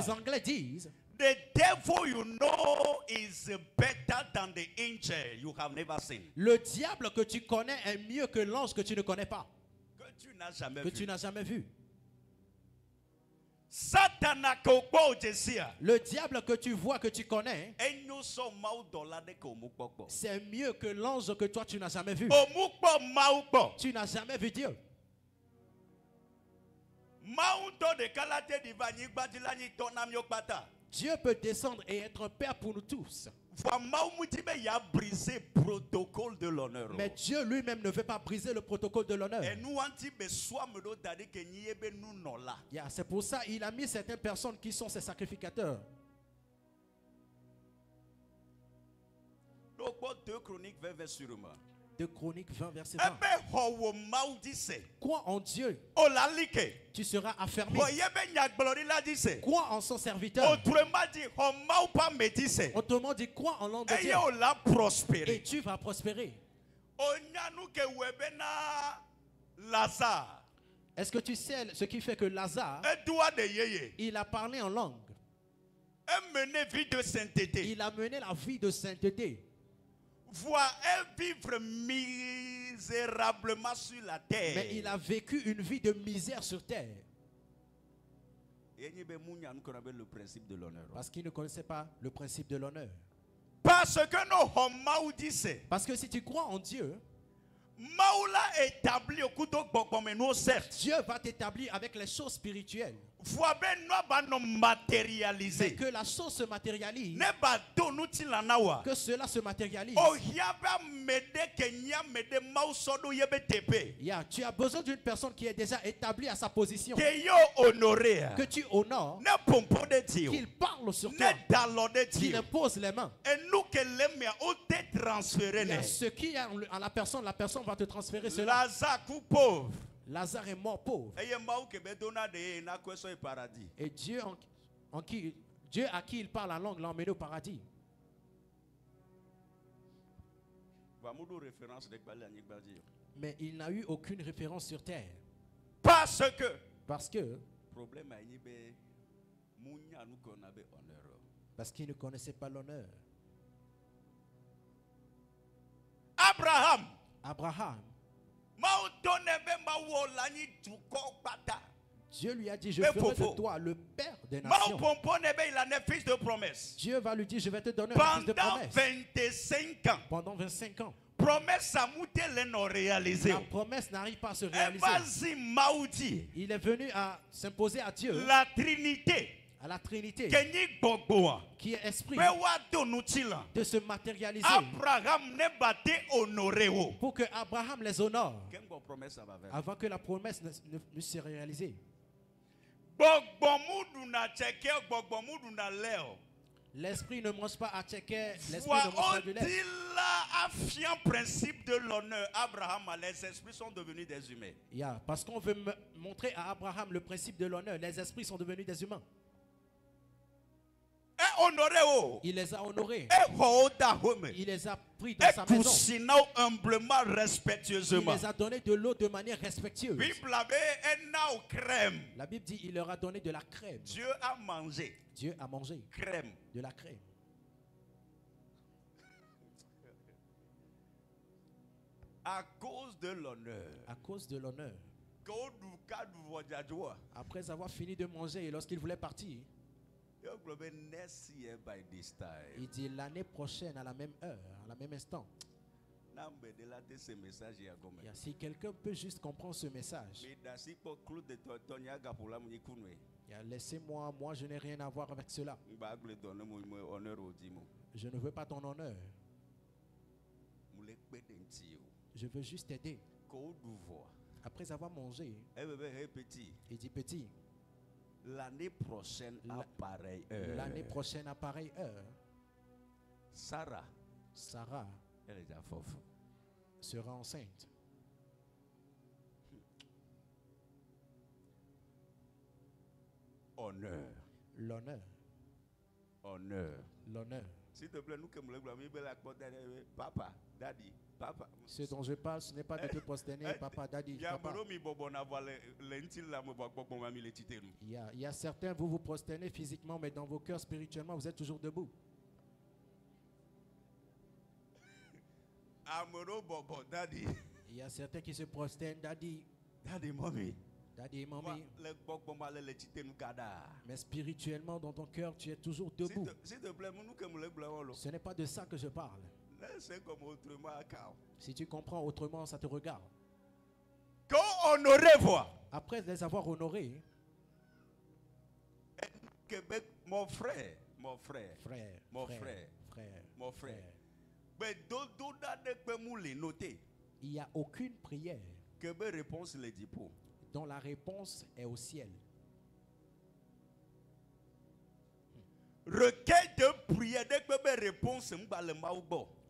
Anglais disent the devil you know is better than the angel you have never seen. Le diable que tu connais est mieux que l'ange que tu ne connais pas. Que tu n'as jamais vu. Le diable que tu vois, que tu connais, c'est mieux que l'ange que toi tu n'as jamais vu. Tu n'as jamais vu Dieu. Dieu peut descendre et être un père pour nous tous. Mais Dieu lui-même ne veut pas briser le protocole de l'honneur. C'est pour ça qu'il a mis certaines personnes qui sont ses sacrificateurs. 2 Chroniques 20 verset 20. 2 Chroniques 20 verset 20. Crois en Dieu, tu seras affermi. Crois en son serviteur. Autrement dit, crois en l'homme de Dieu. Et tu vas prospérer. Est-ce que tu sais ce qui fait que Lazare, il a parlé en langue. Il a mené la vie de sainteté. Vivre misérablement sur la terre. Mais il a vécu une vie de misère sur terre. Parce qu'il ne connaissait pas le principe de l'honneur. Parce que si tu crois en Dieu, Dieu va t'établir avec les choses spirituelles. Mais que la chose se matérialise. Que cela se matérialise. Tu as besoin d'une personne qui est déjà établie à sa position. Que tu honores. Qu'il parle sur toi. Qu'il impose les mains. Ce qui est en la personne va te transférer cela. Lazare est mort pauvre. Et Dieu, Dieu à qui il parle la langue l'a emmené au paradis. Mais il n'a eu aucune référence sur terre. Parce que qu'il ne connaissait pas l'honneur. Abraham. Dieu lui a dit, je ferai de toi le père des nations. Dieu va lui dire, je vais te donner un fils de promesse. Pendant 25 ans. La promesse n'arrive pas à se réaliser. Il est venu à s'imposer à Dieu. La Trinité. À la Trinité. Qui est esprit. De se matérialiser. Pour que Abraham les honore. Avant que la promesse ne se réalise. L'esprit ne mange pas à checker, l'esprit ne mange pas du lait. Un principe de l'honneur, Abraham, les esprits sont devenus des humains. Parce qu'on veut montrer à Abraham le principe de l'honneur, les esprits sont devenus des humains. Il les a honorés. Il les a pris dans sa maison. Humblement, respectueusement. Il les a donné de l'eau de manière respectueuse. La Bible dit il leur a donné de la crème. Dieu a mangé. Dieu a mangé. Crème. De la crème. À cause de l'honneur. À cause de l'honneur. Après avoir fini de manger et lorsqu'il voulait partir. Il dit l'année prochaine à la même heure, à la même instant. Si quelqu'un peut juste comprendre ce message. Laissez-moi, moi je n'ai rien à voir avec cela. Je ne veux pas ton honneur. Je veux juste t'aider. Après avoir mangé, il dit petit. L'année prochaine à pareille heure. L'année prochaine à pareille heure. Sarah. Elle est sera enceinte. Honneur. L'honneur. Honneur. L'honneur. S'il te plaît, nous que papa, daddy, papa. Ce dont je parle, ce n'est pas de te prosterner, papa, daddy, papa. Il y a certains, vous vous prosternez physiquement, mais dans vos cœurs, spirituellement, vous êtes toujours debout. Il y a certains qui se prosternent, daddy. Daddy, mommy. Daddy, mommy. Mais spirituellement, dans ton cœur, tu es toujours debout. Ce n'est pas de ça que je parle. Si tu comprends autrement, ça te regarde. Après les avoir honorés, mon frère. Il n'y a aucune prière dont la réponse est au ciel. Requête de prière,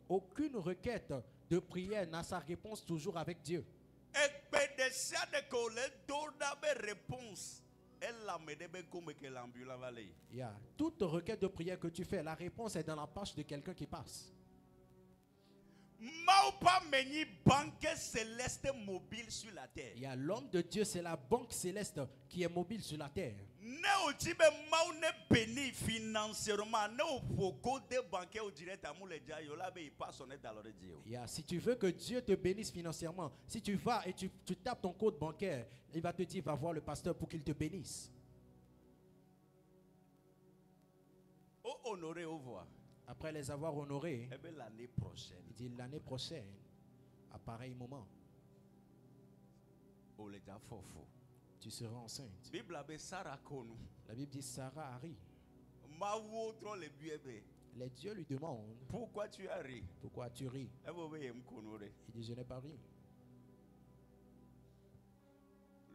aucune requête de prière n'a sa réponse toujours avec Dieu. Toute requête de prière que tu fais, la réponse est dans la poche de quelqu'un qui passe. Il y a l'homme de Dieu, c'est la banque céleste qui est mobile sur la terre. Si tu veux que Dieu te bénisse financièrement, si tu vas et tu tapes ton code bancaire, il va te dire va voir le pasteur pour qu'il te bénisse. Après les avoir honorés, l'année prochaine, il dit l'année prochaine, à pareil moment, tu seras enceinte. Bible abe Sarah kono. La Bible dit Sarah a ri. Mawo tro le biebe. Les dieux lui demandent Pourquoi tu as ri? pourquoi tu ris. Il dit je n'ai pas ri.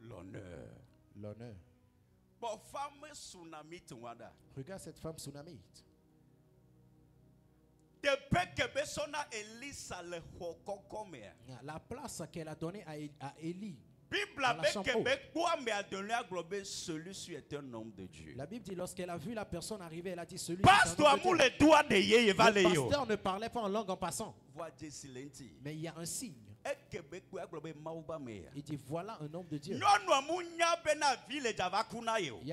L'honneur. L'honneur. Bon, femme tsunami twanda. Regarde cette femme tsunamite. La place qu'elle a donnée à Élie. La Bible dit lorsqu'elle a vu la personne arriver, elle a dit celui le pasteur ne parlait pas en langue en passant. Mais il y a un signe. Il dit voilà un homme de Dieu.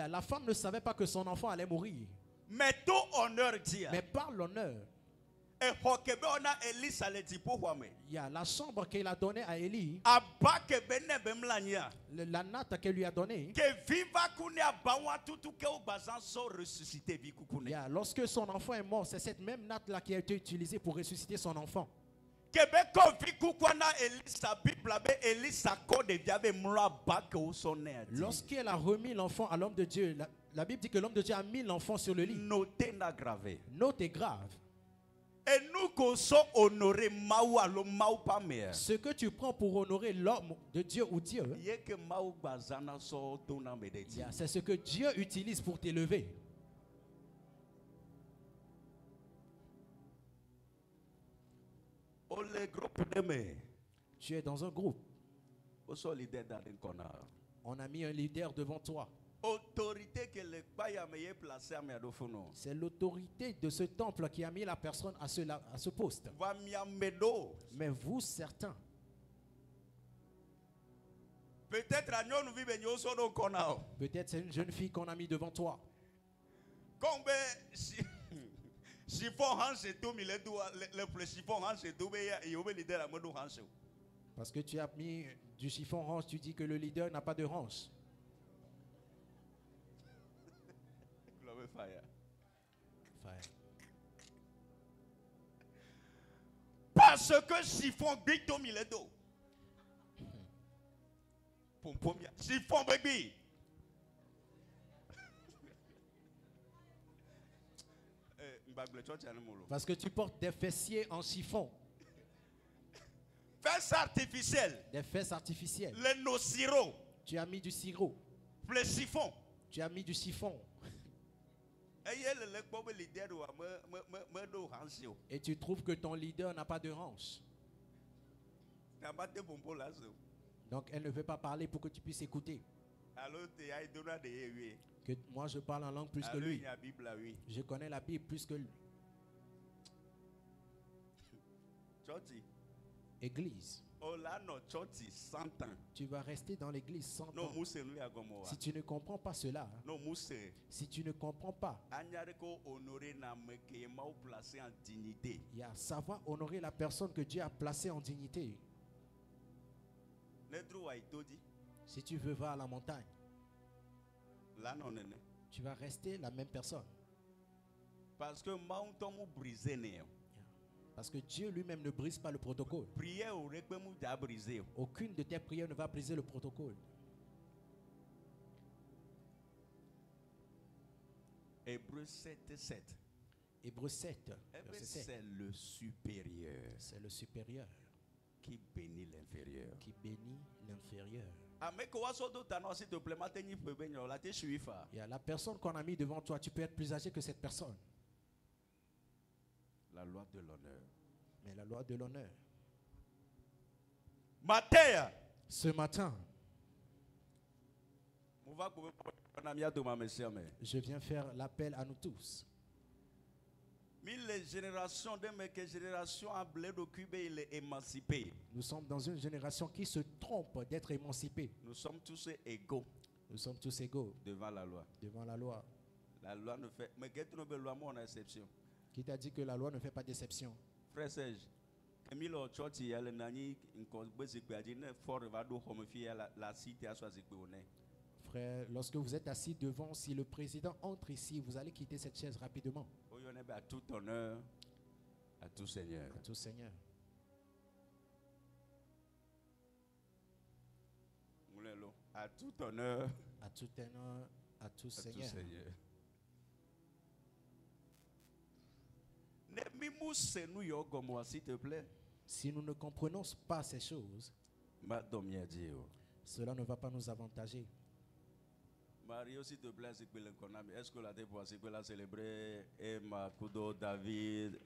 La femme ne savait pas que son enfant allait mourir. Mais par l'honneur. Il y a la chambre qu'elle a donnée à Élie. La natte qu'elle lui a donnée. Lorsque son enfant est mort, c'est cette même natte là qui a été utilisée pour ressusciter son enfant. Lorsqu'elle a remis l'enfant à l'homme de Dieu, la Bible dit que l'homme de Dieu a mis l'enfant sur le lit. Note est grave. Et nous sommes honorer ce que tu prends pour honorer l'homme de Dieu ou Dieu, c'est ce que Dieu utilise pour t'élever. Tu es dans un groupe. On a mis un leader devant toi. C'est l'autorité de ce temple qui a mis la personne à ce poste. Mais vous, certains, peut-être c'est une jeune fille qu'on a mis devant toi. Parce que tu as mis du chiffon orange, tu dis que le leader n'a pas de hanche. Fire. Parce que chiffon bito miledo. Chiffon baby. Parce que tu portes des fessiers en chiffon. Fesses artificielles. Des fesses artificielles. Le no sirop. Tu as mis du sirop. Le chiffon. Tu as mis du chiffon. Et tu trouves que ton leader n'a pas de hanche. Donc elle ne veut pas parler pour que tu puisses écouter. Que moi je parle en langue plus que lui. Je connais la Bible plus que lui. Église. Tu vas rester dans l'église 100 ans. Si tu ne comprends pas cela, si tu ne comprends pas, il y a savoir honorer la personne que Dieu a placée en dignité. Si tu veux voir à la montagne, tu vas rester la même personne. Parce que Dieu lui-même ne brise pas le protocole. Aucune de tes prières ne va briser le protocole. Hébreux 7. Hébreux 7. C'est le supérieur. C'est le supérieur. Qui bénit l'inférieur. Qui bénit l'inférieur. Il y a la personne qu'on a mis devant toi, tu peux être plus âgé que cette personne. La loi de l'honneur. Mais la loi de l'honneur. Ce matin, je viens faire l'appel à nous tous. Nous sommes dans une génération qui se trompe d'être émancipée. Nous sommes tous égaux. Nous sommes tous égaux devant la loi. Devant la loi. La loi ne fait. Mais loi on a exception. Qui t'a dit que la loi ne fait pas d'exception? Frère Serge, frère, lorsque vous êtes assis devant, si le président entre ici, vous allez quitter cette chaise rapidement. À tout honneur, à tout Seigneur. À tout Seigneur. À tout honneur. À tout honneur, à tout Seigneur. S'il te plaît. Si nous ne comprenons pas ces choses, cela ne va pas nous avantager. Mario, s'il te plaît, est-ce que la dépense peut célébrer Makudo, David?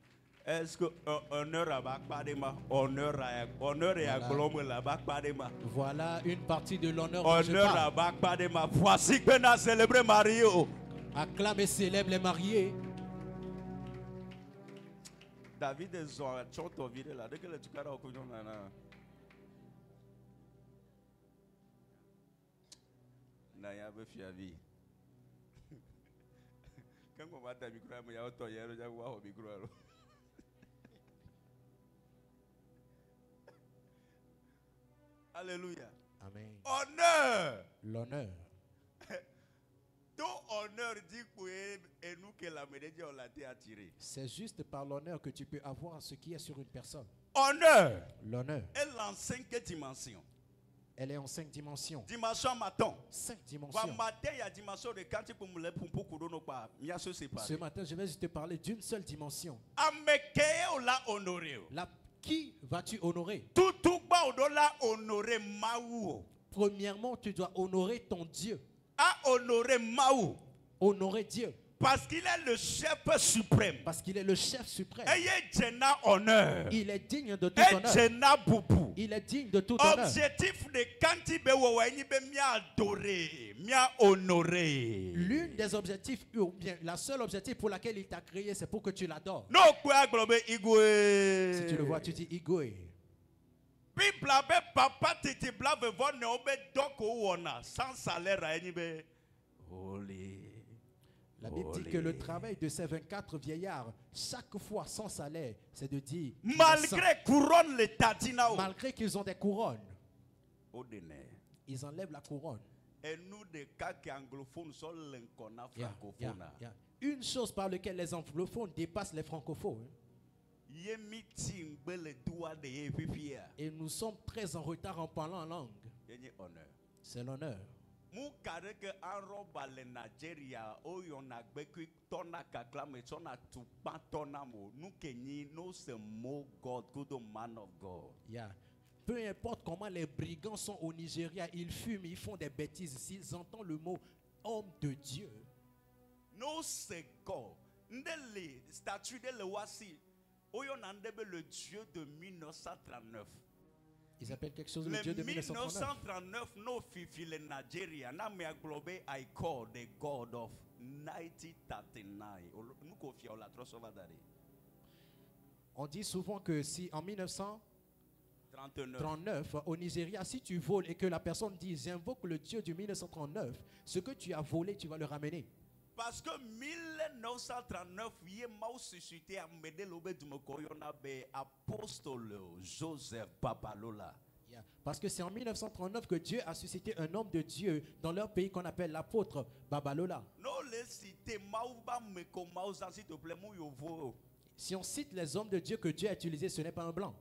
Est-ce que honneur à Bakpadema, honneur et à Glome la Bakpadema? Voilà une partie de l'honneur. Honneur à Bakpadema. Voici que nous célébré Mario. Acclame et célèbre les mariés. David est en chonto vide là. Dès que le tukara au couillon nana. Naya be fiavi. Quand on va ta micro, mais il y a autant hier, j'ai voir au micro alors. Alléluia. Amen. Honneur. L'honneur. Ton honneur dit que nous que la médaille on l'a attiré. C'est juste par l'honneur que tu peux avoir ce qui est sur une personne. Honneur. L'honneur. Elle est en 5 dimensions. Elle est en 5 dimensions. Dimension matin. 5 dimensions. Matin, il y a dimension de quand tu peux me Ce matin, je vais juste te parler d'une seule dimension. Qui vas-tu honorer? Premièrement, tu dois honorer ton Dieu. Honorer Dieu. Parce qu'il est le chef suprême. Parce qu'il est le chef suprême. Il est digne de tout honneur. Il est digne de tout honneur. Objectif de honorer. L'une des objectifs, ou bien la seule objectif pour laquelle il t'a créé, c'est pour que tu l'adores. Si tu le vois, tu dis Igwe. Sans salaire, holy. La Bible dit que le travail de ces 24 vieillards, chaque fois sans salaire, c'est de dire malgré couronne les tatina, malgré qu'ils ont des couronnes, ils enlèvent la couronne. Et nous, des cas qui anglophones, sont l'inconnat francophone. Une chose par laquelle les anglophones dépassent les francophones. Et nous sommes très en retard en parlant en langue. C'est l'honneur. Nous peu importe comment les brigands sont au Nigeria, ils fument, ils font des bêtises. S'ils entendent le mot homme de Dieu, nous c'est God. Le statut de l'Oasi, le Dieu de 1939. Ils appellent quelque chose le Dieu de 1939. No fifi le Nigeria. Na me aglobe I call the God of 1939. On dit souvent que si en 1939 au Nigeria, si tu voles et que la personne dit j'invoque le Dieu du 1939, ce que tu as volé, tu vas le ramener. Parce que 1939, il y a suscité à m'aider l'apôtre Joseph Babalola. Parce que c'est en 1939 que Dieu a suscité un homme de Dieu dans leur pays qu'on appelle l'apôtre Babalola. Si on cite les hommes de Dieu que Dieu a utilisés, ce n'est pas un blanc.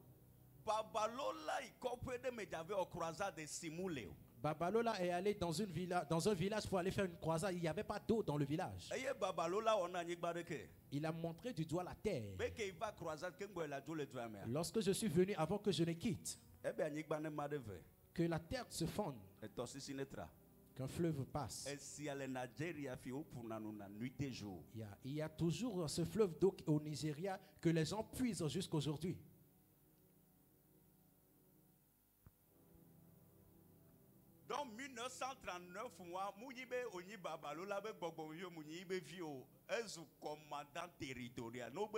Babalola, il comprenait mais j'avais au croisade de Simulé. Babalola est allé dans un village pour aller faire une croisade. Il n'y avait pas d'eau dans le village. Il a montré du doigt la terre. Lorsque je suis venu, avant que je ne quitte, que la terre se fonde, qu'un fleuve passe. Il y a toujours ce fleuve d'eau au Nigeria que les gens puisent jusqu'aujourd'hui. En 1939, moi, Oni Babalola be Bogoyo Munibe Vio, as commandant territorial. No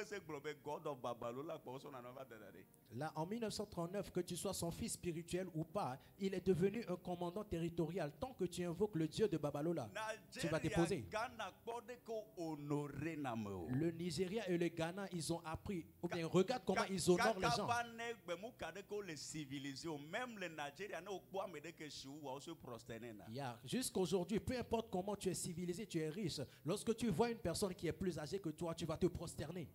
God of Babalola, là, en 1939, que tu sois son fils spirituel ou pas, il est devenu un commandant territorial. Tant que tu invoques le Dieu de Babalola, tu vas déposer. Le Nigeria et le Ghana, ils ont appris. Ou bien, regarde comment ils honorent les gens. Même le Nigeria, jusqu'à aujourd'hui, peu importe comment tu es civilisé, tu es riche. Lorsque tu vois une personne qui est plus âgée que toi, tu vas te prosterner.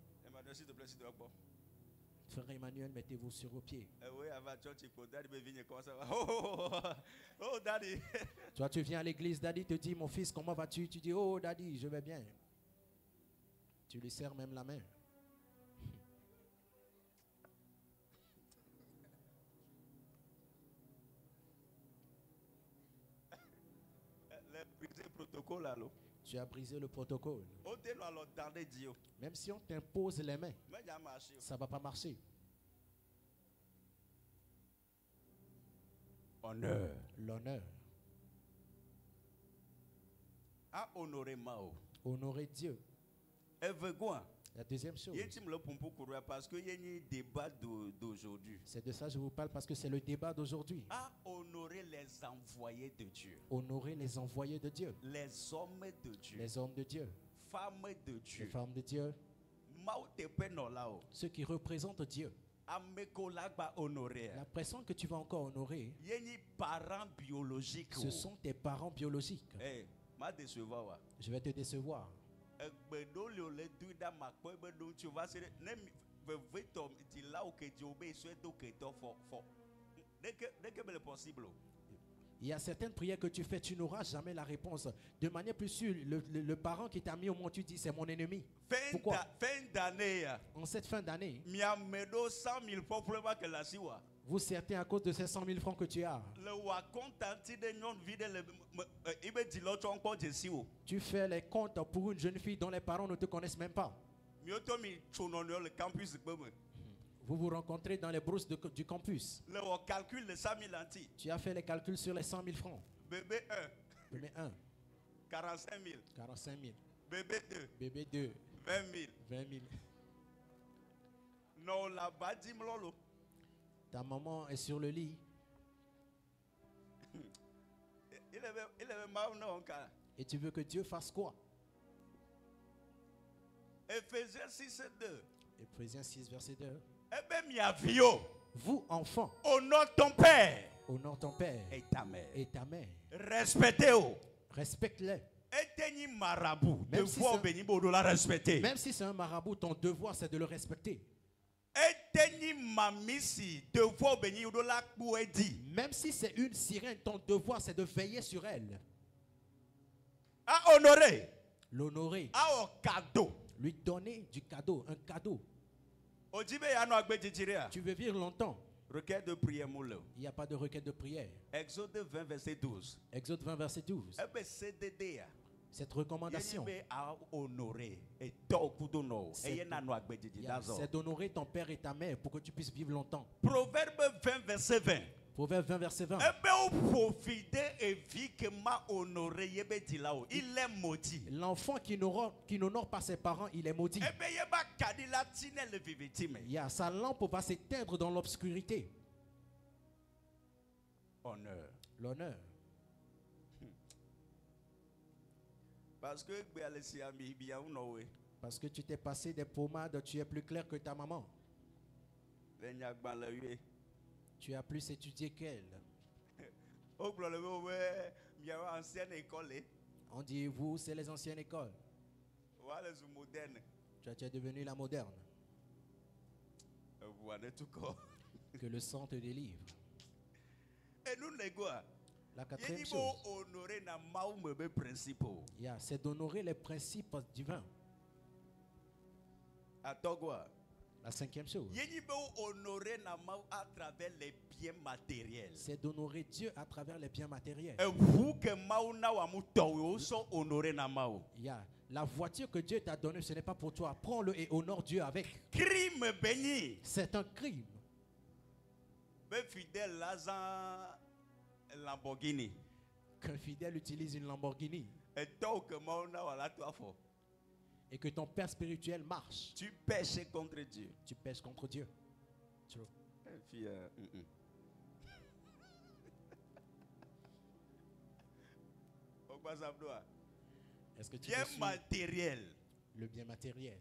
Frère Emmanuel, mettez-vous sur vos pieds. Oui, avant church, daddy be venu comme ça. Oh, daddy. Toi, tu viens à l'église, daddy te dit, mon fils, comment vas-tu? Tu dis, oh, daddy, je vais bien. Tu lui serres même la main. Le protocole là. Tu as brisé le protocole. Même si on t'impose les mains, ça ne va pas marcher. Honneur. L'honneur. À honorer Mao. Honorer Dieu. La deuxième chose. Parce qu'il y a un débat d'aujourd'hui. C'est de ça que je vous parle parce que c'est le débat d'aujourd'hui. À honorer les envoyés de Dieu. Honorer les envoyés de Dieu. Les hommes de Dieu. Les hommes de Dieu. Femmes de Dieu. Les femmes de Dieu. Ceux qui représentent Dieu. La personne que tu vas encore honorer, ce sont tes parents biologiques. Je vais te décevoir. Il y a certaines prières que tu fais, tu n'auras jamais la réponse. De manière plus sûre, le parent qui t'a mis au monde, tu dis c'est mon ennemi. Pourquoi? En cette fin d'année, vous certains à cause de ces 100 000 francs que tu as. Tu fais les comptes pour une jeune fille dont les parents ne te connaissent même pas. Vous vous rencontrez dans les brousses du campus. Tu as fait les calculs sur les 100 000 francs. Bébé 1. Bébé 1. 45 000. 45 000. Bébé 2. Bébé 2. 20 000. 20 000. Non, là-bas, dis-moi. Ta maman est sur le lit. Et tu veux que Dieu fasse quoi? Éphésiens 6, 2. Éphésiens 6, verset 2. Vous, enfants, honore ton père. Honore ton père et ta mère. Et ta mère. Respectez-les. Respecte-les. Marabout, même si c'est un marabout, ton devoir c'est de le respecter. Même si c'est une sirène, ton devoir c'est de veiller sur elle. À honorer. L'honorer. À cadeau. Lui donner du cadeau, un cadeau. Tu veux vivre longtemps. Requête de prière. Il n'y a pas de requête de prière. Exode 20, verset 12. Exode 20, verset 12. Cette recommandation, c'est d'honorer ton père et ta mère pour que tu puisses vivre longtemps. Proverbe 20, verset 20. Proverbe 20, verset 20. Il est maudit. L'enfant qui n'honore pas ses parents, il est maudit. Sa lampe va s'éteindre dans l'obscurité. Honneur. L'honneur. Parce que tu t'es passé des pommades, tu es plus clair que ta maman. Tu as plus étudié qu'elle. On dit vous, c'est les anciennes écoles. Tu es devenu la moderne. Que le sang te délivre. Et nous, la quatrième chose, c'est d'honorer les principes divins. La cinquième chose, c'est d'honorer Dieu à travers les biens matériels. La voiture que Dieu t'a donnée, ce n'est pas pour toi. Prends-le et honore Dieu avec. Crime béni. C'est un crime. Lamborghini. Qu'un fidèle utilise une Lamborghini. Et que ton père spirituel marche. Tu pèches contre Dieu. Tu pèches contre Dieu. Est-ce que tu bien matériel. Le bien matériel.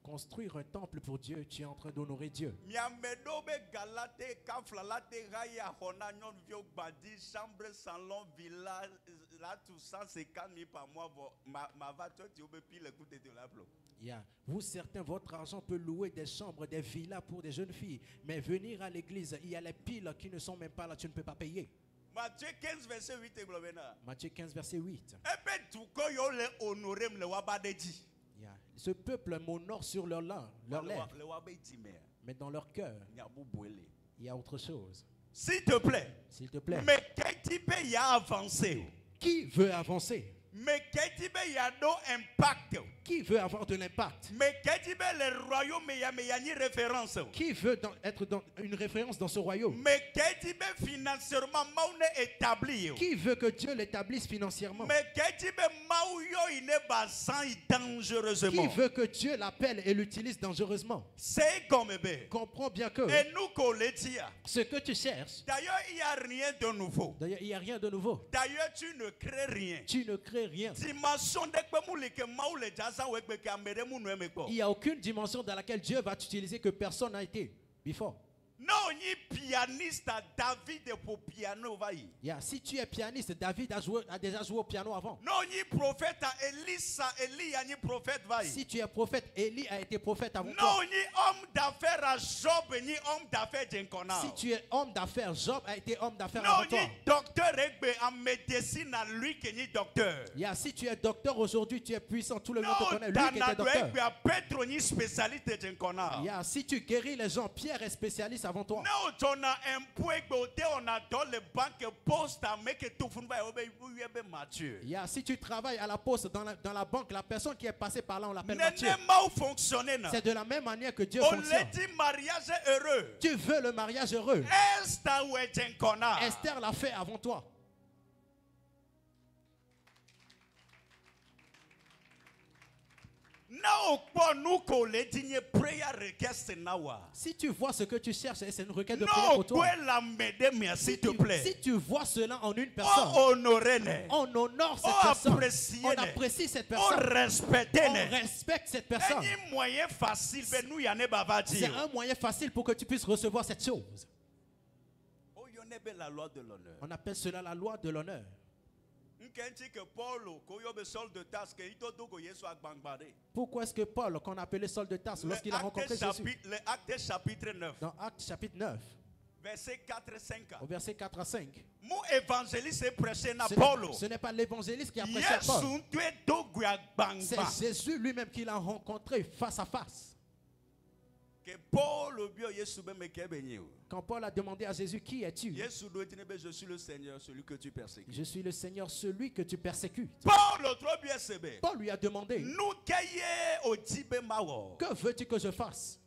Construire un temple pour Dieu, tu es en train d'honorer Dieu. là, tout 150 000 par mois, ma voiture, tu peux pile le coup de la plomb. Yeah. Vous, certains, votre argent peut louer des chambres, des villas pour des jeunes filles. Mais venir à l'église, il y a les piles qui ne sont même pas là, tu ne peux pas payer. Matthieu 15, verset 8. Matthieu 15, verset 8. Yeah. Ce peuple m'honore sur leur langue, leurs lèvres. Mais dans leur cœur, il y a autre chose. S'il te plaît. S'il te plaît. Mais qui peut y avancer? Qui veut avancer? Mais qui y a no impact? Qui veut avoir de l'impact? Mais le royaume y a une référence? Qui veut être dans une référence dans ce royaume? Mais financièrement établi? Qui veut que Dieu l'établisse financièrement? Mais dangereusement? Qui veut que Dieu l'appelle et l'utilise dangereusement? C'est comme comprends bien que et nous ce que tu cherches, d'ailleurs il n'y a rien de nouveau. D'ailleurs il n'y a rien de nouveau. D'ailleurs tu ne crées rien. Tu ne crées rien. Dimension il n'y a aucune dimension dans laquelle Dieu va t'utiliser que personne n'a été before. Non, ni pianiste David pour piano va y. Yeah, si tu es pianiste, David a déjà joué au piano avant. Non, ni prophète Elisa, Eli ni prophète va y. Si tu es prophète, Élie a été prophète avant toi. Non, ni homme d'affaires Job, ni homme d'affaires Jenkona. Si tu es homme d'affaires, Job a été homme d'affaires avant toi. Non, ni docteur en médecine à lui qui est docteur. Yeah, si tu es docteur aujourd'hui, tu es puissant, tout le monde te connaît, lui qui était docteur. Petro ni spécialiste Jenkona. Yeah, si tu guéris les gens, Pierre est spécialiste avant toi. Non, on a un point on a dans les banques poste à mettre tout Mathieu. Yeah, si tu travailles à la poste dans la banque, la personne qui est passée par là, on l'appelle Mathieu. C'est de la même manière que Dieu fonctionne. On dit mariage heureux. Tu veux le mariage heureux. Esther l'a fait avant toi. Si tu vois ce que tu cherches, c'est une requête de prière pour toi. S'il te plaît. Si tu vois cela en une personne, on honore cette personne. On apprécie cette personne. On respecte cette personne. C'est un moyen facile pour que tu puisses recevoir cette chose. La loi de l'honneur. On appelle cela la loi de l'honneur. Pourquoi est-ce que Paul, qu'on appelait Saul de Tarse, lorsqu'il a rencontré Jésus, chapitre 9, dans Actes chapitre 9, verset 4 et 5, au verset 4 à 5, ce n'est pas l'évangéliste qui a prêché à Paul, c'est Jésus lui-même qui l'a rencontré face à face. Quand Paul a demandé à Jésus, qui es-tu? Je suis le Seigneur, celui que tu persécutes. Je suis le Seigneur, celui que tu persécutes. Paul lui a demandé, que veux-tu que je fasse?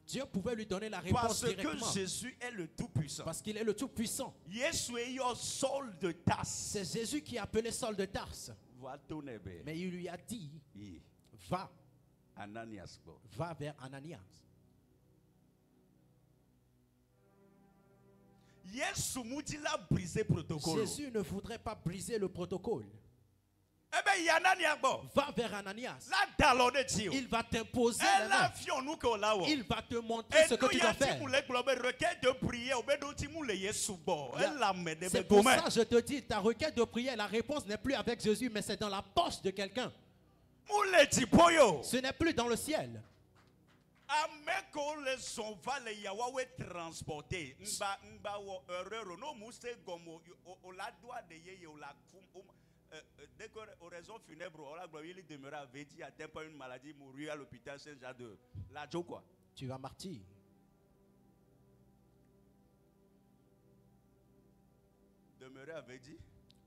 Dieu pouvait lui donner la réponse directement. Parce que Jésus est le Tout-Puissant. Parce qu'il est le Tout-Puissant. C'est Jésus qui a appelé Saul de Tarse. Mais il lui a dit, va. Va vers Ananias. Jésus ne voudrait pas briser le protocole. Va vers Ananias. Il va t'imposer les mains. Il va te montrer ce que tu dois faire. C'est pour ça que je te dis, ta requête de prière, la réponse n'est plus avec Jésus, mais c'est dans la poche de quelqu'un. Ce n'est plus dans le ciel. Oraison funèbre, il demeurait à Védi, à pas une maladie, mourir à l'hôpital Saint-Jean de la Jo quoi. Tu vas martyr. Demeurer à Védi.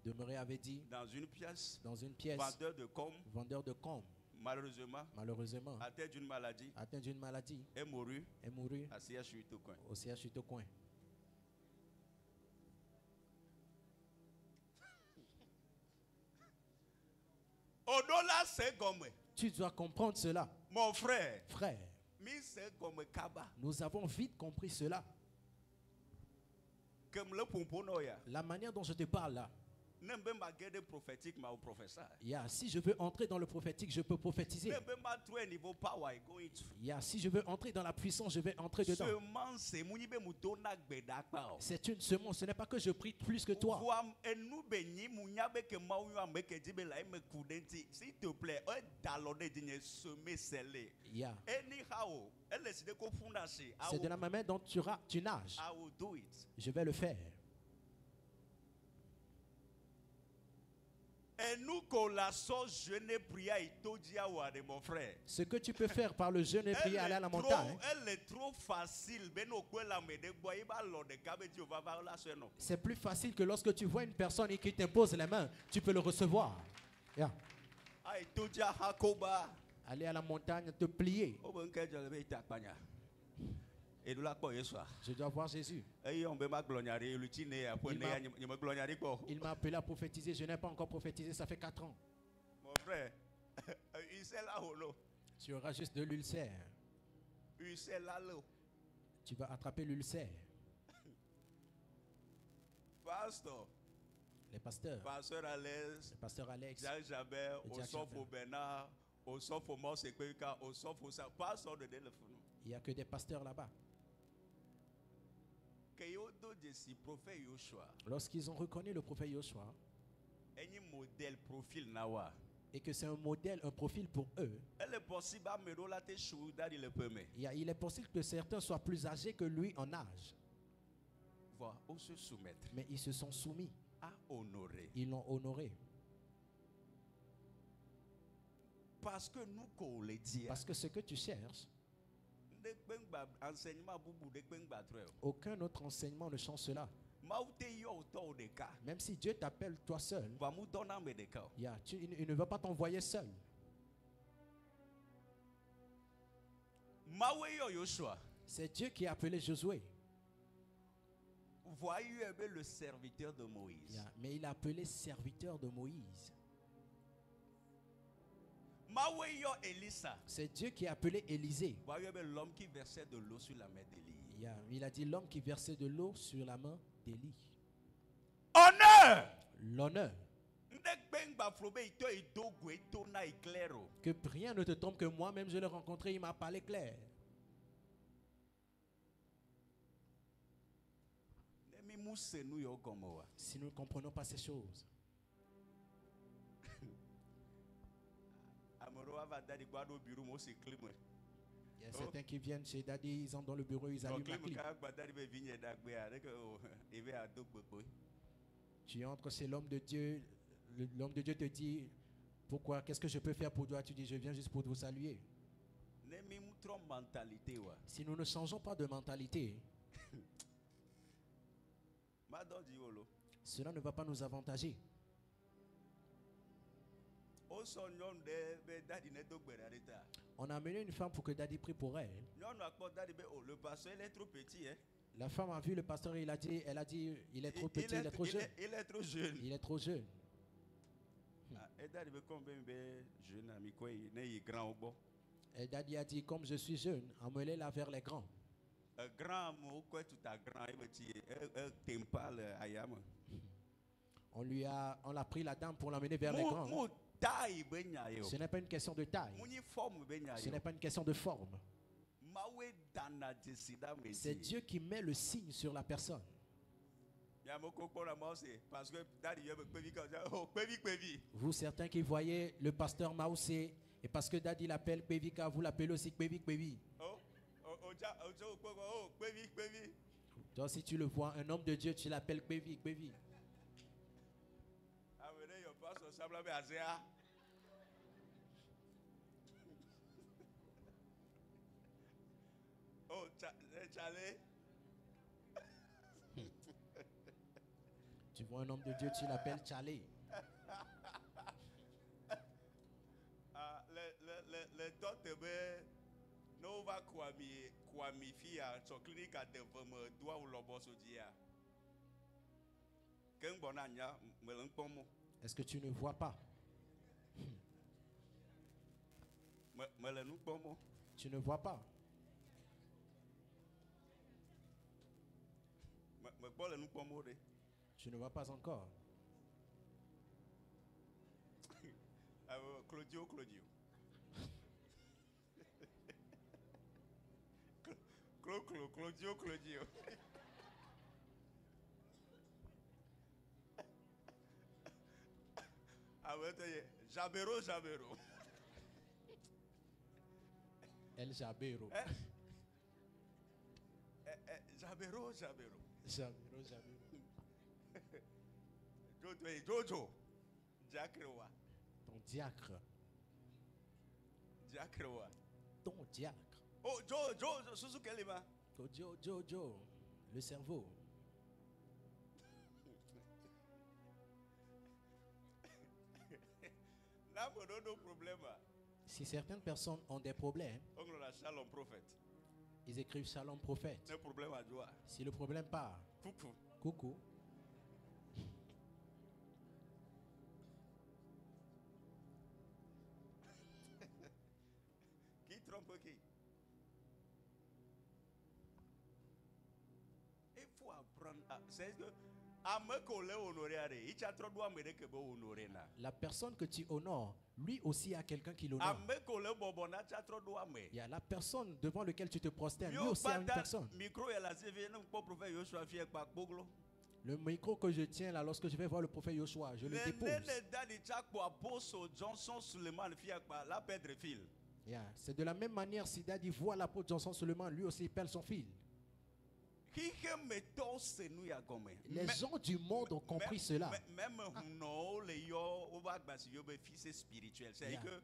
Demeurer à Védi. Dans une pièce. Dans une pièce. Vendeur de com. Vendeur de com. Malheureusement. Atteint d'une maladie. Est mouru. À CHU Tocoin. Au CHU Tocoin. Tu dois comprendre cela. Mon frère. Frère. Nous avons vite compris cela. La manière dont je te parle là. Yeah, si je veux entrer dans le prophétique, je peux prophétiser. Yeah, si je veux entrer dans la puissance, je vais entrer dedans. C'est une semence, ce n'est pas que je prie plus que toi. S'il te plaît, Yeah. anyhow, C'est de la manière dont tu nages. I will do it. Je vais le faire. Et nous, qu'on la sauce, je n'ai prié à Itodia de mon frère. Ce que tu peux faire par le jeûne et prier, aller à la montagne. Elle est trop facile. C'est plus facile que lorsque tu vois une personne et qui t'impose les mains, tu peux le recevoir. Yeah. Aller à la montagne, te plier. Je dois voir Jésus. Il m'a appelé à prophétiser. Je n'ai pas encore prophétisé, ça fait 4 ans. Mon frère, tu auras juste de l'ulcère. Tu vas attraper l'ulcère. Pasteur. Les pasteurs. Pasteur Alex. Le pasteur Alex. Jacques Jabert. Osofo Bernard. Osofo Mosekweka. Osofo Sa. Pasteur de téléphone. Il n'y a que des pasteurs là-bas. Lorsqu'ils ont reconnu le prophète Yoshua et que c'est un modèle, un profil pour eux, il est possible que certains soient plus âgés que lui en âge. Mais ils se sont soumis. Ils l'ont honoré. Parce que ce que tu cherches, aucun autre enseignement ne change cela. Même si Dieu t'appelle toi seul, il ne va pas t'envoyer seul. C'est Dieu qui a appelé Josué. Voyez le serviteur de Moïse. Mais il a appelé serviteur de Moïse. C'est Dieu qui a appelé Élisée. L'homme qui versait de l'eau sur la main d'Élie. Il a dit l'homme qui versait de l'eau sur la main d'Élie. Honneur. L'honneur. Que rien ne te trompe, que moi-même je l'ai rencontré, il m'a parlé clair. Si nous ne comprenons pas ces choses. Il y a certains qui viennent chez Daddy, ils entrent dans le bureau, ils allument la clim. Tu entres chez l'homme de Dieu, l'homme de Dieu te dit, pourquoi, qu'est-ce que je peux faire pour toi? Tu dis, je viens juste pour vous saluer. Si nous ne changeons pas de mentalité, cela ne va pas nous avantager. On a amené une femme pour que Daddy prie pour elle. Le pasteur, il est trop petit. La femme a vu le pasteur et elle a dit, il est trop petit, il est trop jeune. Il est trop jeune. Il est trop jeune. Et Daddy a dit, comme je suis jeune, emmenez-la vers les grands. On a pris la dame pour l'amener vers les grands. Ce n'est pas une question de taille. Ce n'est pas une question de forme. C'est Dieu qui met le signe sur la personne. Vous, certains qui voyez le pasteur Maoussé, et parce que Daddy l'appelle Pevika, vous l'appelez aussi Pevi. Donc si tu le vois, un homme de Dieu, tu l'appelles Pevi. Charlie. Tu vois un homme de Dieu, tu l'appelles Charlie. Le docteur nous va qualifier son clinique à développement doit ou l'obosodia. Est-ce que tu ne vois pas? Tu ne vois pas? Tu ne vois pas encore? Claudio. Claudio. Jabero. El Jabero. Jabero. Jojo. Diacre. Ton diacre. Ton diacre. Oh, Joe, Suzuki Lima. Oh, Joe. Le cerveau. Là, on a nos problèmes. Si certaines personnes ont des problèmes, On a Shalom prophète. ils écrivent Shalom prophète. C'est un problème à joie. Si le problème part, coucou. Qui trompe qui? Il faut apprendre à. C'est que. La personne que tu honores, lui aussi a quelqu'un qui l'honore. Il y a la personne devant laquelle tu te prosternes, lui aussi a une personne. Le micro que je tiens là, lorsque je vais voir le prophète Joshua, je le dépose. Yeah. C'est de la même manière, si Daddy voit l'apôtre Johnson Suleiman, lui aussi il perd son fil. Les gens du monde ont compris cela. Même fils spirituel. C'est que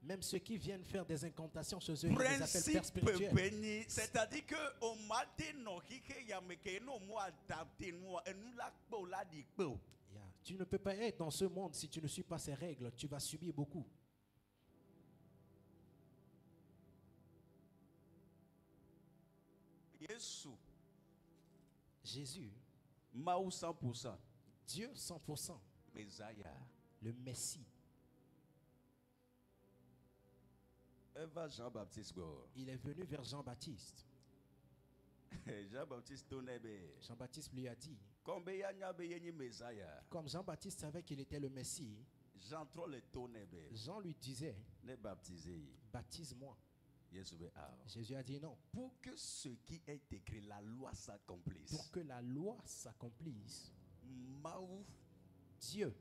même ceux qui viennent faire des incantations chez eux, ils les appellent pères spirituels. C'est-à-dire que tu ne peux pas être dans ce monde si tu ne suis pas ces règles. Tu vas subir beaucoup. Jésus, Maou 100%, Dieu 100%, le Messie. Il est venu vers Jean-Baptiste. Jean-Baptiste lui a dit, comme Jean-Baptiste savait qu'il était le Messie, Jean lui disait, baptise-moi. Jésus a dit non. Pour que ce qui est écrit, la loi s'accomplisse. Pour que la loi s'accomplisse, Dieu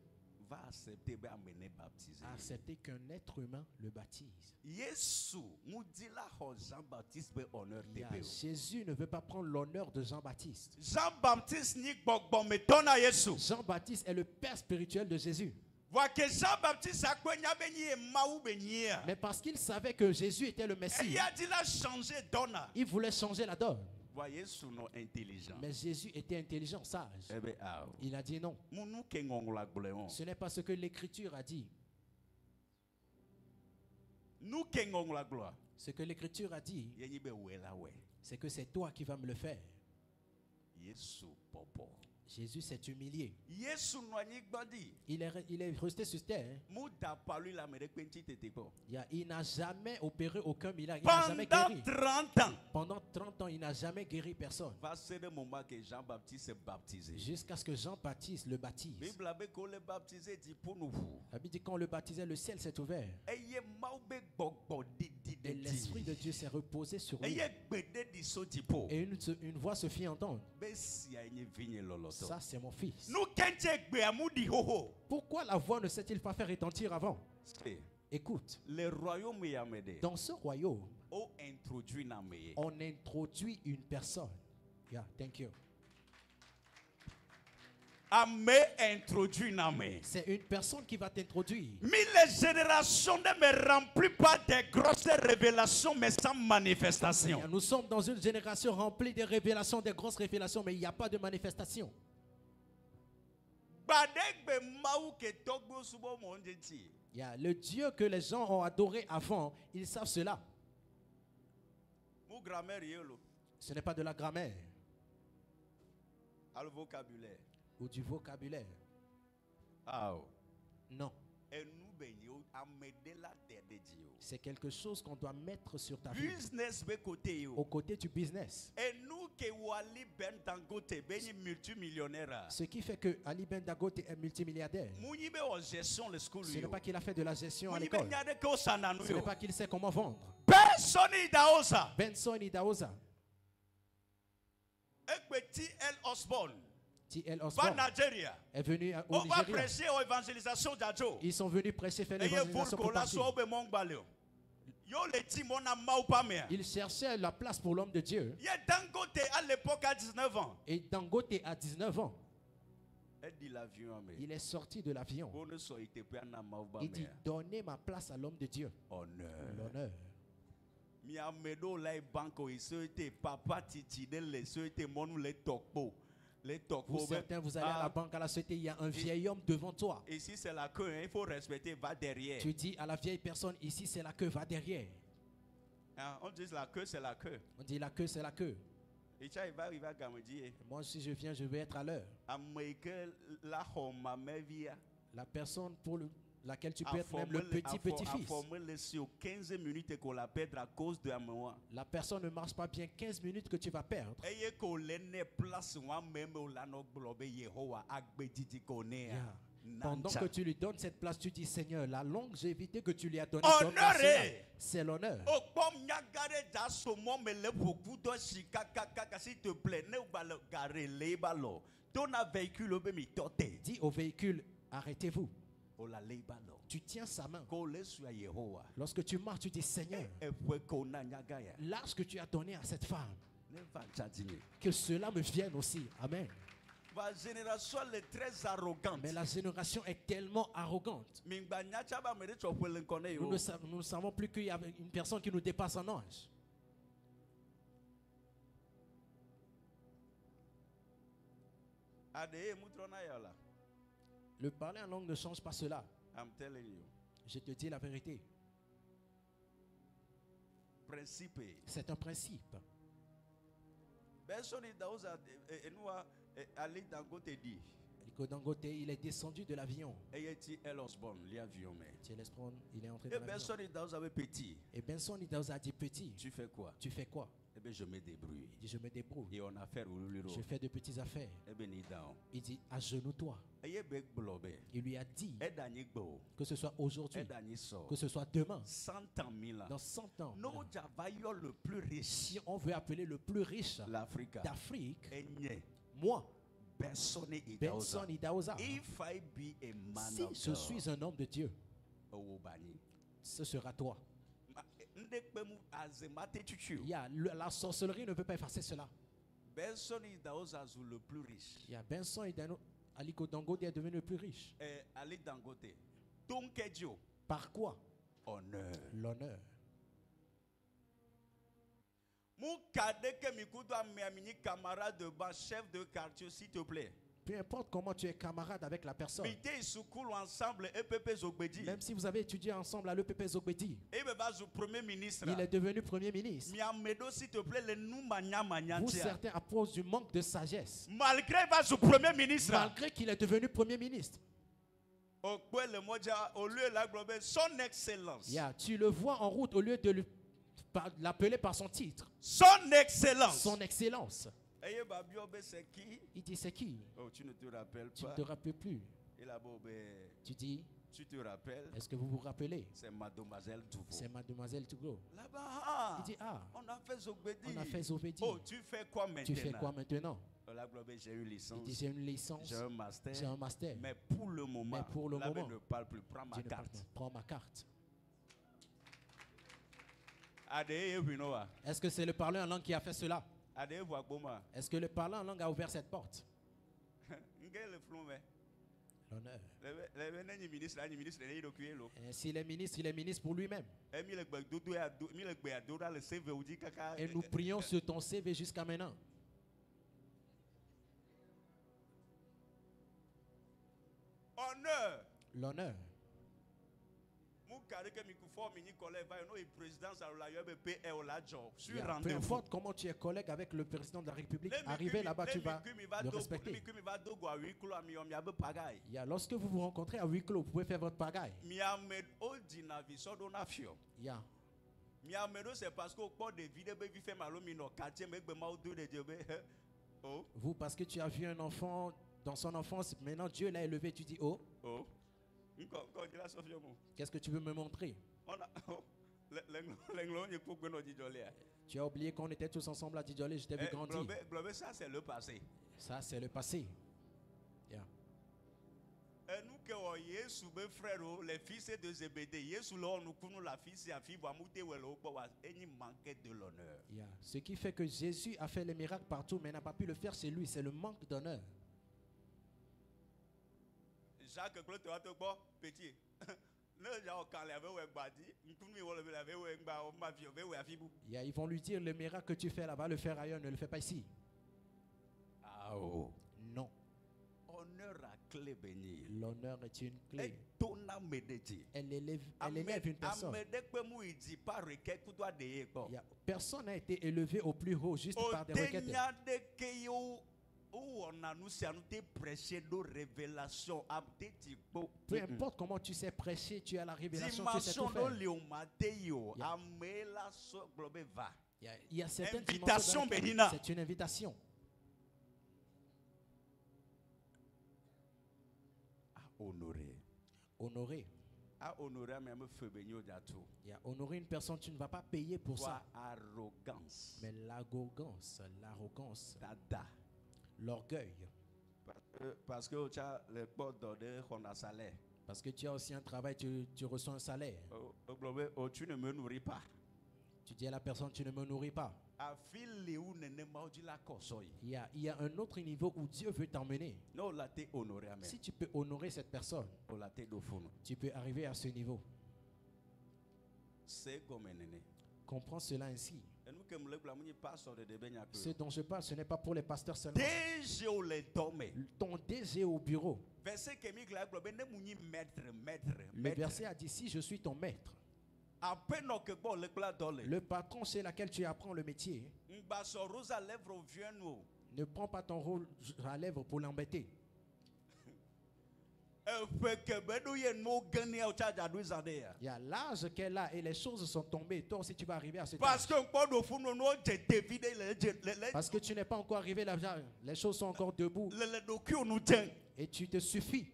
va accepter amener baptiser. A accepté qu'un être humain le baptise. Jésus ne veut pas prendre l'honneur de Jean-Baptiste. Jean-Baptiste est le père spirituel de Jésus. Mais parce qu'il savait que Jésus était le Messie, il voulait changer la donne. Mais Jésus était intelligent, sage. Il a dit non. Ce n'est pas ce que l'Écriture a dit. Ce que l'Écriture a dit, c'est que c'est toi qui vas me le faire. Jésus s'est humilié. Il est resté sur terre. Il n'a jamais opéré aucun miracle. Il n'a jamais guéri. 30 ans. Pendant 30 ans, il n'a jamais guéri personne. Jusqu'à ce que Jean-Baptiste le baptise. La Bible dit quand le baptisait, le ciel s'est ouvert. Et l'Esprit de Dieu s'est reposé sur lui. Et une voix se fit entendre. Ça, c'est mon fils. Pourquoi la voix ne s'est-il pas fait retentir avant? Écoute, dans ce royaume, on introduit une personne. Yeah, thank you. C'est une personne qui va t'introduire. Mais les générations ne me remplissent pas des grosses révélations, mais sans manifestation. Nous sommes dans une génération remplie de révélations, de grosses révélations, mais il n'y a pas de manifestation. Le Dieu que les gens ont adoré avant, ils savent cela. Ce n'est pas de la grammaire. Le vocabulaire. Ou du vocabulaire. Non. C'est quelque chose qu'on doit mettre sur ta vie. Au côté du business. Ce qui fait que Ali Ben Dangote est multimilliardaire, ce n'est pas qu'il a fait de la gestion à l'école. Ce n'est pas qu'il sait comment vendre. Benson Idahosa. T.L. Osborne T.L. Osborne est venu au Nigeria. Ils sont venus prêcher, faire l'évangélisation pour partir. Il cherchait la place pour l'homme de Dieu. À l'époque à 19 ans. Et Dangote à 19 ans, il est sorti de l'avion. Il dit, donnez ma place à l'homme de Dieu. L'honneur. Pour certains, vous allez à la banque à la société, il y a un vieil homme devant toi. Ici c'est la queue, il faut respecter, va derrière. Tu dis à la vieille personne, ici c'est la queue, va derrière. On dit la queue, c'est la queue. On dit la queue, c'est la queue. Moi, si je viens, je vais être à l'heure. La personne pour laquelle tu peux être même le petit-petit-fils. La personne ne marche pas bien 15 minutes que tu vas perdre. Yeah. Pendant que tu lui donnes cette place, tu dis, Seigneur, la longévité que tu lui as donnée, c'est l'honneur. Dis au véhicule, arrêtez-vous. Tu tiens sa main. Lorsque tu marches, tu dis, Seigneur, l'âge que tu as donné à cette femme, que cela me vienne aussi. Amen. La génération est très arrogante. Mais la génération est tellement arrogante. Nous ne savons plus qu'il y a une personne qui nous dépasse en âge. Le parler en langue ne change pas cela. Je te dis la vérité. C'est un principe. Ali Dangote dit. Aliko Dangote, il est descendu de l'avion. T.L. Osborne, l'avion, mais. T.L. Osborne, il est entré dans l'avion. Et Benson Idahosa a dit petit. Tu fais quoi? Tu fais quoi? Eh bien, je me débrouille. Il dit, je me débrouille. Et on a fait je fais de petites affaires. Eh bien, il dit, agenouille-toi. Il lui a dit que ce soit aujourd'hui, que ce soit demain, dans 100 ans, le plus riche. Si on veut appeler le plus riche d'Afrique, moi, Benson Idahosa, si je suis un homme de Dieu, ce sera toi. La sorcellerie ne peut pas effacer cela. Benson Idahosa le plus riche. Benson Idahosa, Aliko Dangote est devenu le plus riche. Ali Dangote. Par quoi? Honneur. L'honneur. Mon camarade de bas, chef de quartier, s'il te plaît. Peu importe comment tu es camarade avec la personne. Même si vous avez étudié ensemble à l'EPP Zogbedi. Il est devenu premier ministre. Vous certains à cause du manque de sagesse. Malgré qu'il est devenu premier ministre. Son excellence. Tu le vois en route au lieu de l'appeler par son titre. Son excellence. Son excellence. Il dit c'est qui? Oh, tu ne te rappelles pas. Tu ne te rappelles plus. Tu dis. Tu te rappelles? Est-ce que vous vous rappelez? C'est Mademoiselle Tougo. C'est Mademoiselle Tougo. Là-bas. Il dit on a fait Zogbedi. On a fait Zogbedi. Oh, tu fais quoi maintenant? Tu fais quoi maintenant? J'ai une licence. Il dit j'ai une licence. J'ai un master. J'ai un master. Mais pour le moment, je ne parle plus. Prends ma carte. Prends ma carte. Est-ce que c'est le parler en langue qui a fait cela? Est-ce que le parler en langue a ouvert cette porte? L'honneur. S'il est ministre, il est ministre pour lui-même. Et nous prions sur ton CV jusqu'à maintenant. Honneur. L'honneur. Peu importe comment tu es collègue avec le président de la République, arrivé là-bas, tu vas le respecter. Lorsque vous vous rencontrez à huis clos, vous pouvez faire votre pagaille. c'est parce que port de vidéo bi fait malo mi no quartier me gbe ma odu de Dieu. Oh. Vous, parce que tu as vu un enfant dans son enfance, maintenant Dieu l'a élevé, tu dis oh. Oh. Qu'est-ce que tu veux me montrer? Tu as oublié qu'on était tous ensemble à Djidjolé, je t'ai vu grandir. Ça c'est le passé. Ça c'est le passé. Yeah. Et nous que Jésus mes frères les fils de Zébédée, Jésus là nous connaissons la fille à fille va monter où elle manquait de l'honneur. Yeah. Ce qui fait que Jésus a fait les miracles partout mais n'a pas pu le faire chez lui, c'est le manque d'honneur. Jacques Claude tu vas te voir petit. Yeah, ils vont lui dire le miracle que tu fais là-bas, le faire ailleurs, ne le fais pas ici. Ah oh. Non. Honneur à clé bénie. L'honneur est une clé. Elle élève une personne. Yeah. Personne n'a été élevé au plus haut juste par des requêtes. Peu importe comment tu sais prêcher, tu as la révélation, tu sais tout faire. Il y a certaines dimensions. C'est une invitation. Honorer. Honorer. Honorer une personne, tu ne vas pas payer pour ça. Arrogance. Mais l'arrogance, l'orgueil. Parce que tu as le bon donné qu'on a salaire. Parce que tu as aussi un travail, tu reçois un salaire. Tu ne me nourris pas. Tu dis à la personne, tu ne me nourris pas. Il y a un autre niveau où Dieu veut t'emmener. Si tu peux honorer cette personne, tu peux arriver à ce niveau. Comprends cela ainsi. Ce dont je parle, ce n'est pas pour les pasteurs seulement. Ton DG au bureau. Le verset a dit, si je suis ton maître, le patron chez lequel tu apprends le métier, ne prends pas ton rouge à lèvres pour l'embêter. Il y a l'âge qu'elle a et les choses sont tombées. Toi aussi tu vas arriver à ce âge. Parce que tu n'es pas encore arrivé là, les choses sont encore debout. Et tu te suffis.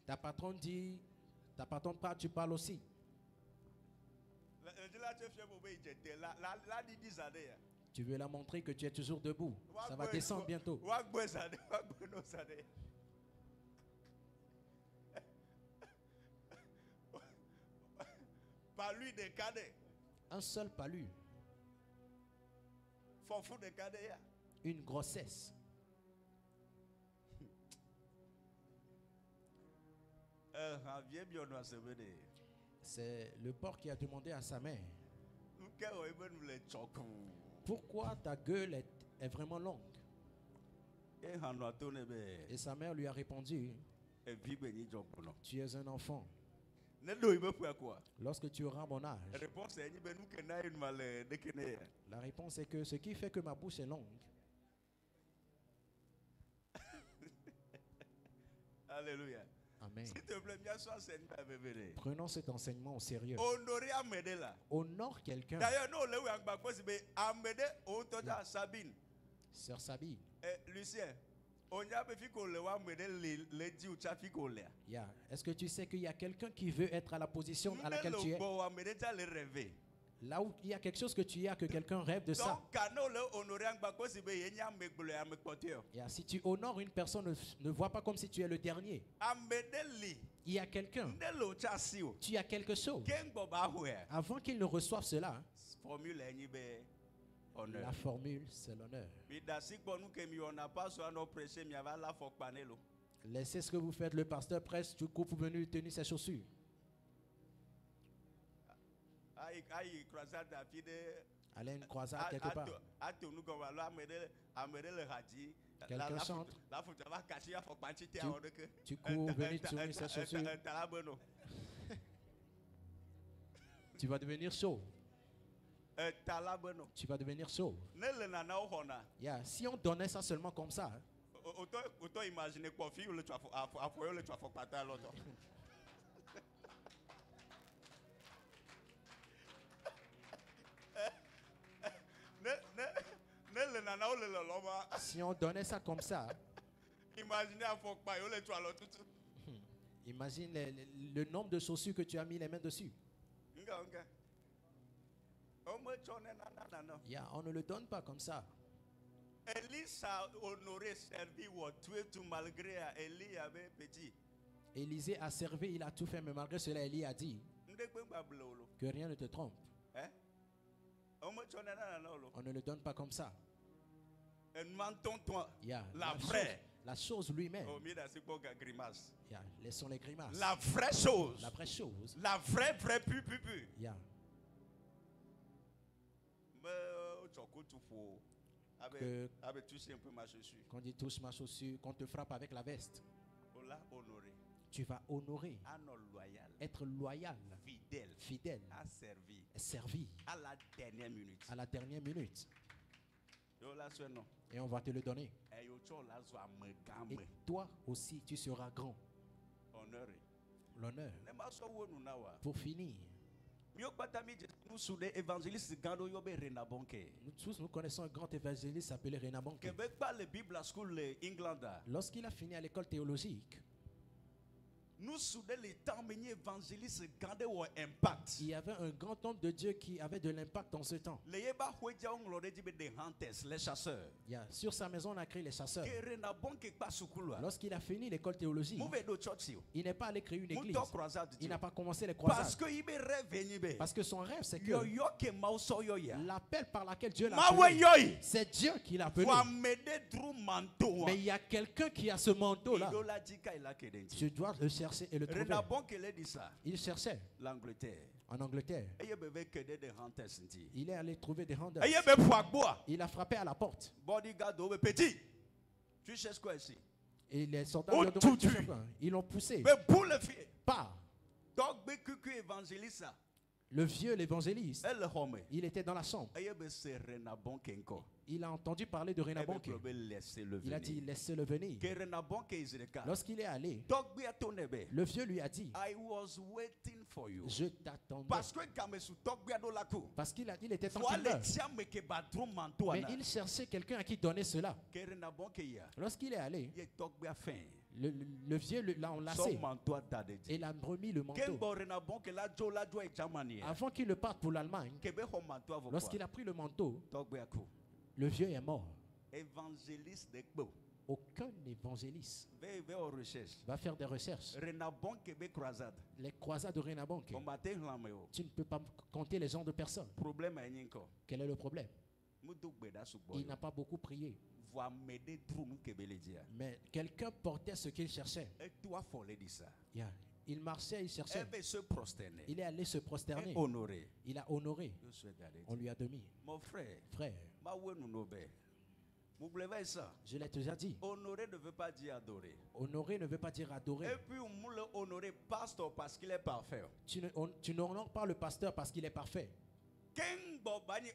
Ta patronne dit, ta patronne parle, tu parles aussi. Tu veux la montrer que tu es toujours debout. Ça va descendre bientôt. Un seul palu. Une grossesse. C'est le porc qui a demandé à sa mère, pourquoi ta gueule est vraiment longue? Et sa mère lui a répondu, tu es un enfant. Lorsque tu auras mon âge. La réponse est que ce qui fait que ma bouche est longue. Alléluia. Amen. S'il te plaît, prenons cet enseignement au sérieux. Honore quelqu'un. D'ailleurs, nous, Sabine. Sœur Sabine. Lucien. Yeah. Est-ce que tu sais qu'il y a quelqu'un qui veut être à la position à laquelle tu es? Là où il y a quelque chose que tu as, que quelqu'un rêve de ça. Yeah. Si tu honores une personne, ne vois pas comme si tu es le dernier. Il y a quelqu'un. Tu as quelque chose. Avant qu'il ne reçoive cela, la formule, c'est l'honneur. Laissez ce que vous faites, le pasteur presse, du coup, vous venez tenir ses chaussures. Aller à une croisade quelque part. Quelqu'un chante. Tu cours, venir tourner ses chaussures. Tu vas devenir chaud. Tu vas devenir chaud. Yeah. Si on donnait ça seulement comme ça. Si on donnait ça comme ça, Imaginez à Fokpa, il y a les toilettes tout. imagine le nombre de chaussures que tu as mis les mains dessus. Yeah, on ne le donne pas comme ça. Élie a honoré, servi ou tué tout malgré Élie avait petit. Élisée a servi, il a tout fait, mais malgré cela, Élie a dit que rien ne te trompe. On ne le donne pas comme ça. Yeah, La vraie. La chose lui-même. Grimace. Yeah, laissons les grimaces. La vraie chose. La vraie chose. La vraie pu. Yeah. Que, touché un peu ma chaussure. quand il touche ma chaussure, qu'on te frappe avec la veste, Honoré. tu vas honorer, Loyal. être loyal, fidèle, servi À la dernière minute. à la dernière minute. Et on va te le donner. Et toi aussi, tu seras grand. L'honneur. Pour finir, nous tous nous connaissons un grand évangéliste appelé Reinhard Bonnke. Lorsqu'il a fini à l'école théologique, nous soudons les temps mené évangéliste gardé au impact. il y avait un grand nombre de Dieu qui avait de l'impact dans ce temps. Les chasseurs. Yeah. Sur sa maison, on a créé les chasseurs. Lorsqu'il a fini l'école théologique, il n'est pas allé créer une église. Il n'a pas commencé les croisades. Parce que son rêve, c'est que l'appel par laquelle Dieu l'a appelé, c'est Dieu qui l'a appelé. Mais il y a quelqu'un qui a ce manteau-là. Je dois le chercher et le trouver. Il cherchait l'Angleterre. en Angleterre. Il est allé trouver des hunters. Il a frappé à la porte. Petit, tu cherches quoi ici? Et les soldats lui ont demandé de faire quoi. Ils l'ont poussé. Pas. Le vieux, l'évangéliste, il était dans la chambre. Il a entendu parler de Reinhard Bonnke. Il a dit, laissez-le venir. Lorsqu'il est allé, le vieux lui a dit, je t'attendais. Parce qu'il était en timeur. Mais il cherchait quelqu'un à qui donner cela. Lorsqu'il est allé, le vieux l'a enlacé et l'a remis le manteau. Avant qu'il ne parte pour l'Allemagne, lorsqu'il a pris le manteau, le vieux est mort. Aucun évangéliste va faire des recherches. Les croisades de Reinhard Bonnke, tu ne peux pas compter les gens de personnes. Quel est le problème? Il n'a pas beaucoup prié. Mais quelqu'un portait ce qu'il cherchait. Yeah. Il marchait, il cherchait. Il est allé se prosterner. Il a honoré. On lui a donné. Mon frère, je l'ai déjà dit. Honorer ne veut pas dire adorer. Honorer ne veut pas dire adorer. Et puis on le honorer pasteur parce qu'il est parfait. Tu n'honores pas le pasteur parce qu'il est parfait.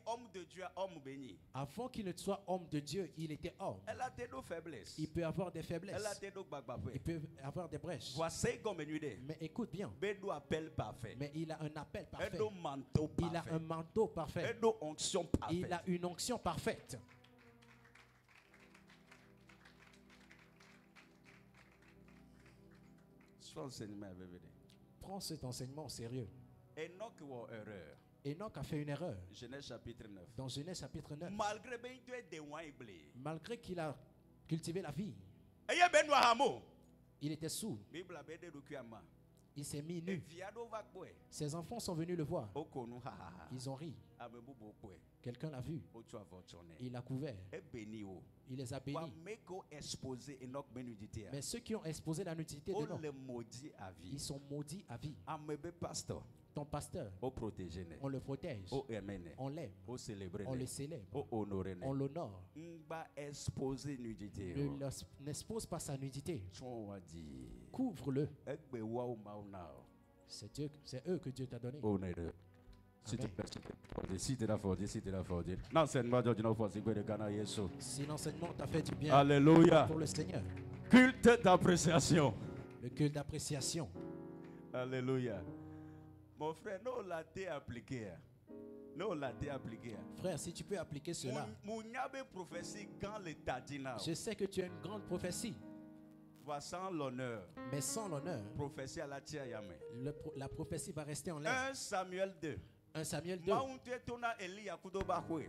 Homme de Dieu, homme béni. Avant qu'il ne soit homme de Dieu, il était homme. Elle a des faiblesses. Il peut avoir des faiblesses. Il peut avoir des brèches. Mais écoute bien. Mais il a un appel parfait. Il a un manteau parfait. Il a une onction parfaite. Prends cet enseignement au sérieux. Enoch a fait une erreur. Genèse chapitre 9. Dans Genèse chapitre 9. Malgré qu'il a cultivé la vie, il était sourd. Il s'est mis nu. Ses enfants sont venus le voir. Ils ont ri. Quelqu'un l'a vu. Il l'a couvert. Il les a bénis. Mais ceux qui ont exposé la nudité d'Enoch, ils sont maudits à vie. Ton pasteur, on le protège, on l'aime, on le célèbre, on l'honore. N'expose pas sa nudité. Couvre-le. C'est eux que Dieu t'a donné. Si l'enseignement t'a fait du bien, alléluia, pour le Seigneur. Culte d'appréciation. Le culte d'appréciation. Alléluia. Mon frère, nous l'a appliqué. Non, l'a été appliqué. Frère, si tu peux appliquer cela. Je sais que tu as une grande prophétie. Sans l'honneur. Mais sans l'honneur, Prophétie à la prophétie va rester en l'air. 1 Samuel 2. 1 Samuel 2.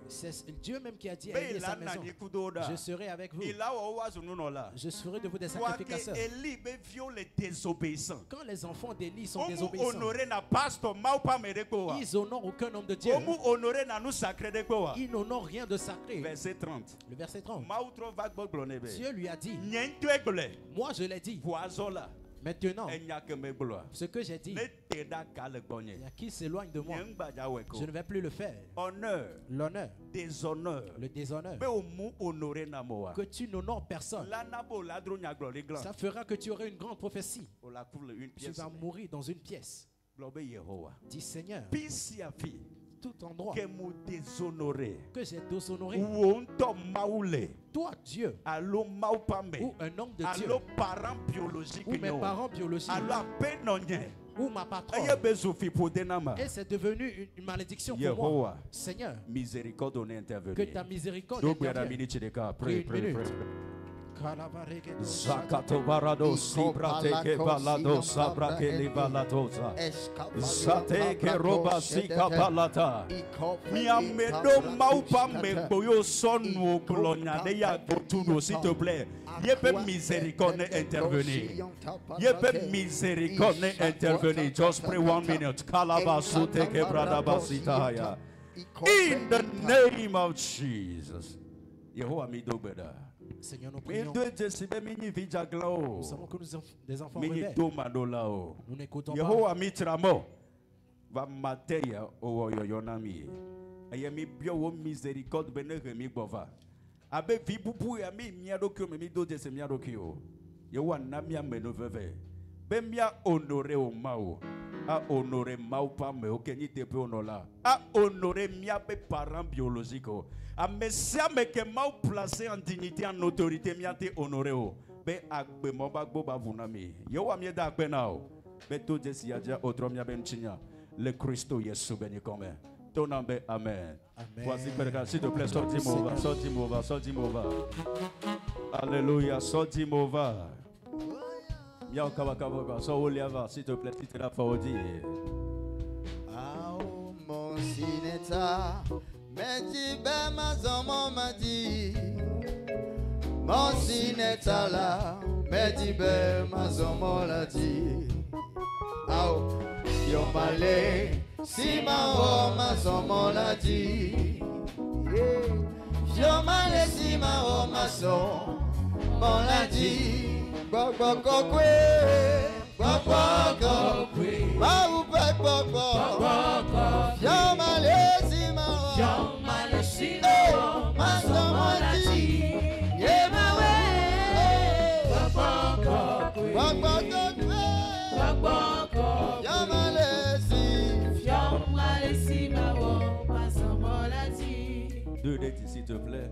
C'est Dieu même qui a dit à Élie et sa maison, je serai avec vous. Je ferai de vous des sacrificateurs. Quand les enfants d'Élie sont désobéissants, ils n'honorent aucun homme de Dieu. Ils n'honorent rien de sacré. Verset 30. Le verset 30. Dieu lui a dit, moi je l'ai dit. Maintenant, ce que j'ai dit, il y a qui s'éloigne de moi. Je ne vais plus le faire. L'honneur, le déshonneur, que tu n'honores personne, ça fera que tu auras une grande prophétie. Tu vas mourir dans une pièce. Dis Seigneur, tout endroit que j'ai déshonoré, toi Dieu, ou un homme de Dieu, ou mes parents biologiques, ou ma patronne, et c'est devenu une malédiction pour moi. Seigneur, que ta miséricorde intervienne. Zakato barado sibrate ke balado sabrake li baladoza zate ke roba sika balata mi amedo maupa meboyo sonu glonia de ya botuno s'il te plaît yebe miséricorde intervenir yebe miséricorde intervenir. Just pray 1 minute. Kalabasute ke brada basitaya in the name of Jesus. Yehovah mi dogbeda. Seigneur, nous prions. Nous savons que nous sommes des enfants rebelles. Nous n'écoutons pas. A honorer Maupa me okeni te pe onola. A honorer mia be parents biologiques. A mesia me ke mau placé en dignité en autorité mia te honorer o. Be agbe mo ba gbo ba vunami. Yo wa mi da agbe na o. Be to jesi aja otro mia be mchinya. Le Christo Yesu beni comme. Ton nom be amen. Voici quelqu'un s'il te plaît sorti mova, sorti mova, sorti mova. Alléluia, sorti mova. Miao kabakaba, so oliava, s'il te plaît, si tu l'as pas dit. Ao mon sineta, meti be mazomo madi. Mon sineta la, meti be mazomo la di. Ao yo male, si ma o mazomo la di. Yo male si ma o mazomo la di. Gbogbogbogwe, gbogbogbogwe, maupe gbogbo, yomalesi mao, masomoti, yemawe, gbogbogbogwe, yomalesi mao, masomolati. Deux dates s'il te plaît.